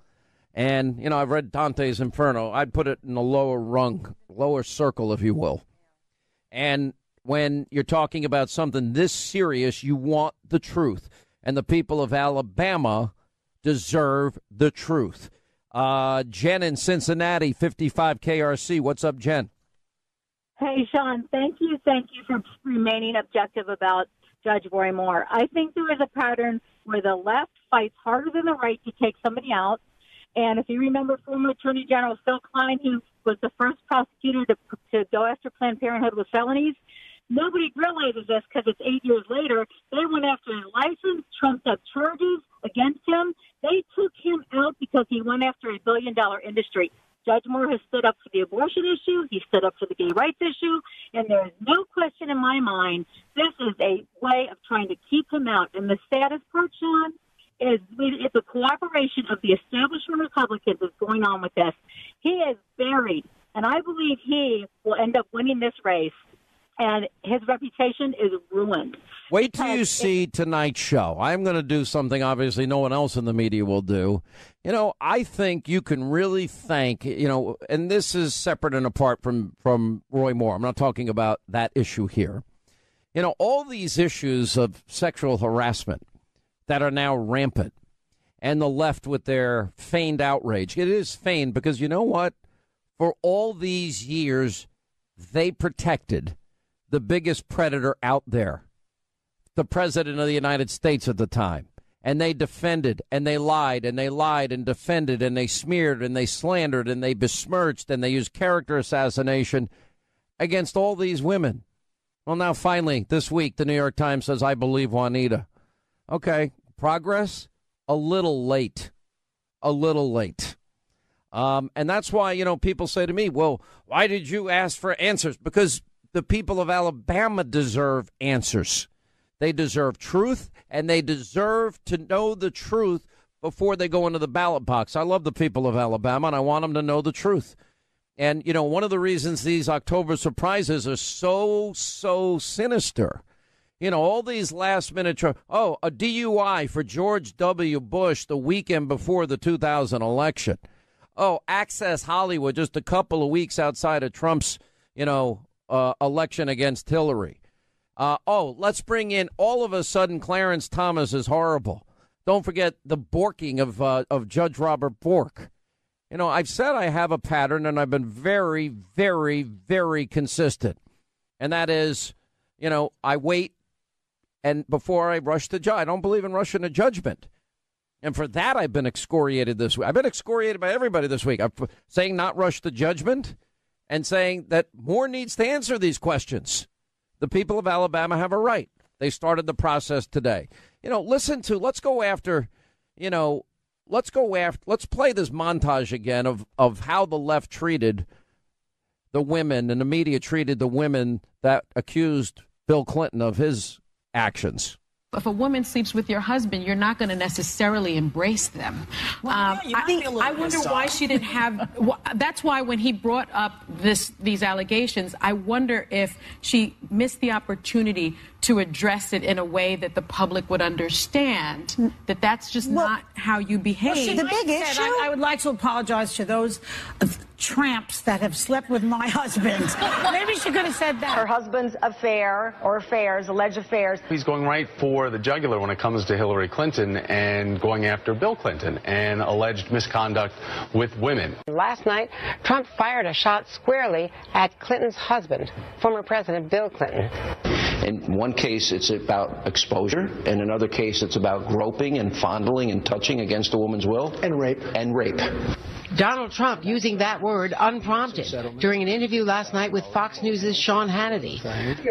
And, I've read Dante's Inferno. I'd put it in the lower circle, if you will. And when you're talking about something this serious, you want the truth. And the people of Alabama deserve the truth. Jen in Cincinnati, 55 KRC. What's up, Jen? Hey, Sean, thank you for remaining objective about Judge Roy Moore. I think there is a pattern where the left fights harder than the right to take somebody out. And if you remember former Attorney General Phil Kline, who was the first prosecutor to go after Planned Parenthood with felonies, nobody realizes this because it's 8 years later. They went after his license, trumped up charges against him. They took him out because he went after a billion-dollar industry. Judge Moore has stood up for the abortion issue. He stood up for the gay rights issue. And there is no question in my mind, this is a way of trying to keep him out. And the saddest part, Sean, is the cooperation of the establishment Republicans is going on with this. He has buried And I believe he will end up winning this race, and his reputation is ruined. Wait till you see tonight's show. I'm going to do something obviously no one else in the media will do. You know, I think you can really thank, you know, and this is separate and apart from Roy Moore. I'm not talking about that issue here. You know, all these issues of sexual harassment that are now rampant, and the left with their feigned outrage. It is feigned because you know what? For all these years, they protected the biggest predator out there, the president of the United States at the time. And they defended, and they lied, and defended, and they smeared, and they slandered, and they besmirched, and they used character assassination against all these women. Well, now, finally, this week, the New York Times says, I believe Juanita. Okay, progress? A little late. And that's why, you know, people say to me, well, why did you ask for answers? Because the people of Alabama deserve answers. They deserve truth, and they deserve to know the truth before they go into the ballot box. I love the people of Alabama, and I want them to know the truth. And, you know, one of the reasons these October surprises are so sinister, you know, all these last-minute, a DUI for George W. Bush the weekend before the 2000 election. Oh, Access Hollywood just a couple of weeks outside of Trump's, you know, election against Hillary. Let's bring in, all of a sudden, Clarence Thomas is horrible. Don't forget the borking of Judge Robert Bork. You know, I've said I have a pattern, and I've been very, very, very consistent. And that is, you know, I wait, and before I rush to judge. I don't believe in rushing to judgment. And for that, I've been excoriated this week. I've been excoriated by everybody this week. I'm saying not rush to judgment and saying that Moore needs to answer these questions. The people of Alabama have a right. They started the process today. You know, let's play this montage again of how the left treated the women and the media treated the women that accused Bill Clinton of his actions. If a woman sleeps with your husband, you're not going to necessarily embrace them. I wonder why she didn't have. That's why when he brought up these allegations, I wonder if she missed the opportunity to address it in a way that the public would understand that that's just not how you behave. The big issue. I would like to apologize to those tramps that have slept with my husband. Maybe she could have said that. Her husband's affair or affairs, alleged affairs. He's going right for the jugular when it comes to Hillary Clinton and going after Bill Clinton and alleged misconduct with women. Last night, Trump fired a shot squarely at Clinton's husband, former President Bill Clinton. In one case, it's about exposure. In another case, it's about groping and fondling and touching against a woman's will. And rape. Donald Trump using that word unprompted during an interview last night with Fox News' Sean Hannity,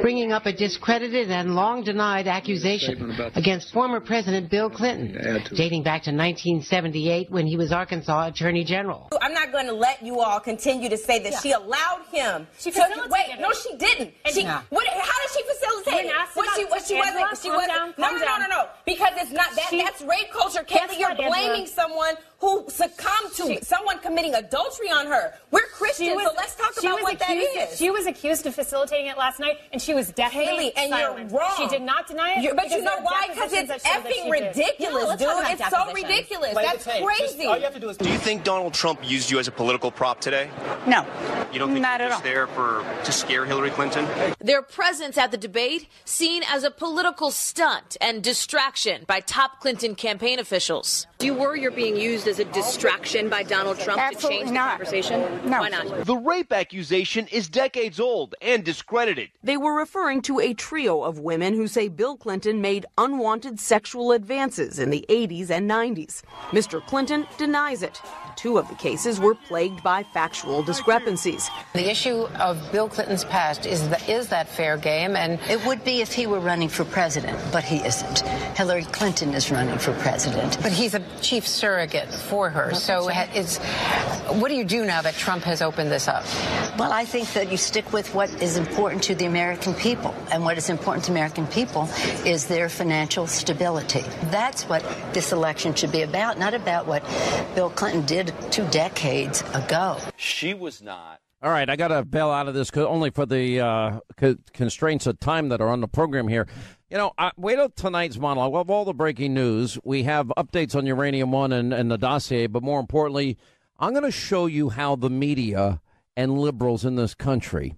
bringing up a discredited and long-denied accusation against former President Bill Clinton, dating back to 1978 when he was Arkansas Attorney General. I'm not going to let you all continue to say that she allowed him. She facilitated it. No, she didn't. How did she facilitate it? No. Because it's not that. That's rape culture. Kelly, you're blaming someone who succumbed to someone committing adultery on her. We're Christians, so let's talk about what that is. She was accused of facilitating it last night, and she was definitely silent. You're wrong. She did not deny it. But you know why? Because it's effing ridiculous, dude. It's so ridiculous. That's crazy. All you have to do is. Do you think Donald Trump used you as a political prop today? No. You don't think he was there to scare Hillary Clinton? Their presence at the debate seen as a political stunt and distraction by top Clinton campaign officials. Do you worry you're being used as a distraction by Donald Trump to change the conversation? No. Why not? The rape accusation is decades old and discredited. They were referring to a trio of women who say Bill Clinton made unwanted sexual advances in the 80s and 90s. Mr. Clinton denies it. Two of the cases were plagued by factual discrepancies. The issue of Bill Clinton's past is that fair game, and it would be if he were running for president, but he isn't. Hillary Clinton is running for president. But he's a chief surrogate for her. So what do you do now that Trump has opened this up? Well, I think that you stick with what is important to the American people. And what is important to American people is their financial stability. That's what this election should be about, not about what Bill Clinton did 2 decades ago. She was not All right, I got to bail out of this only for the constraints of time that are on the program here. You know, wait till tonight's monologue. Of all the breaking news, we have updates on Uranium One and the dossier, but more importantly, I'm going to show you how the media and liberals in this country,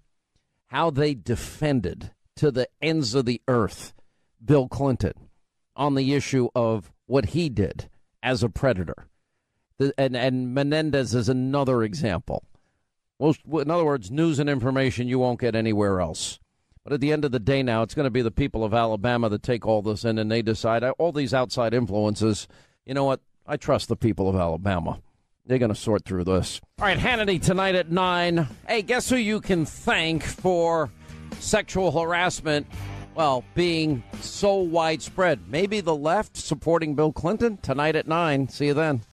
how they defended to the ends of the earth Bill Clinton on the issue of what he did as a predator. And Menendez is another example. In other words, news and information you won't get anywhere else. But at the end of the day now, it's going to be the people of Alabama that take all this in, and they decide all these outside influences. You know what? I trust the people of Alabama. They're going to sort through this. All right, Hannity tonight at 9. Hey, guess who you can thank for sexual harassment, well, being so widespread? Maybe the left supporting Bill Clinton tonight at 9. See you then.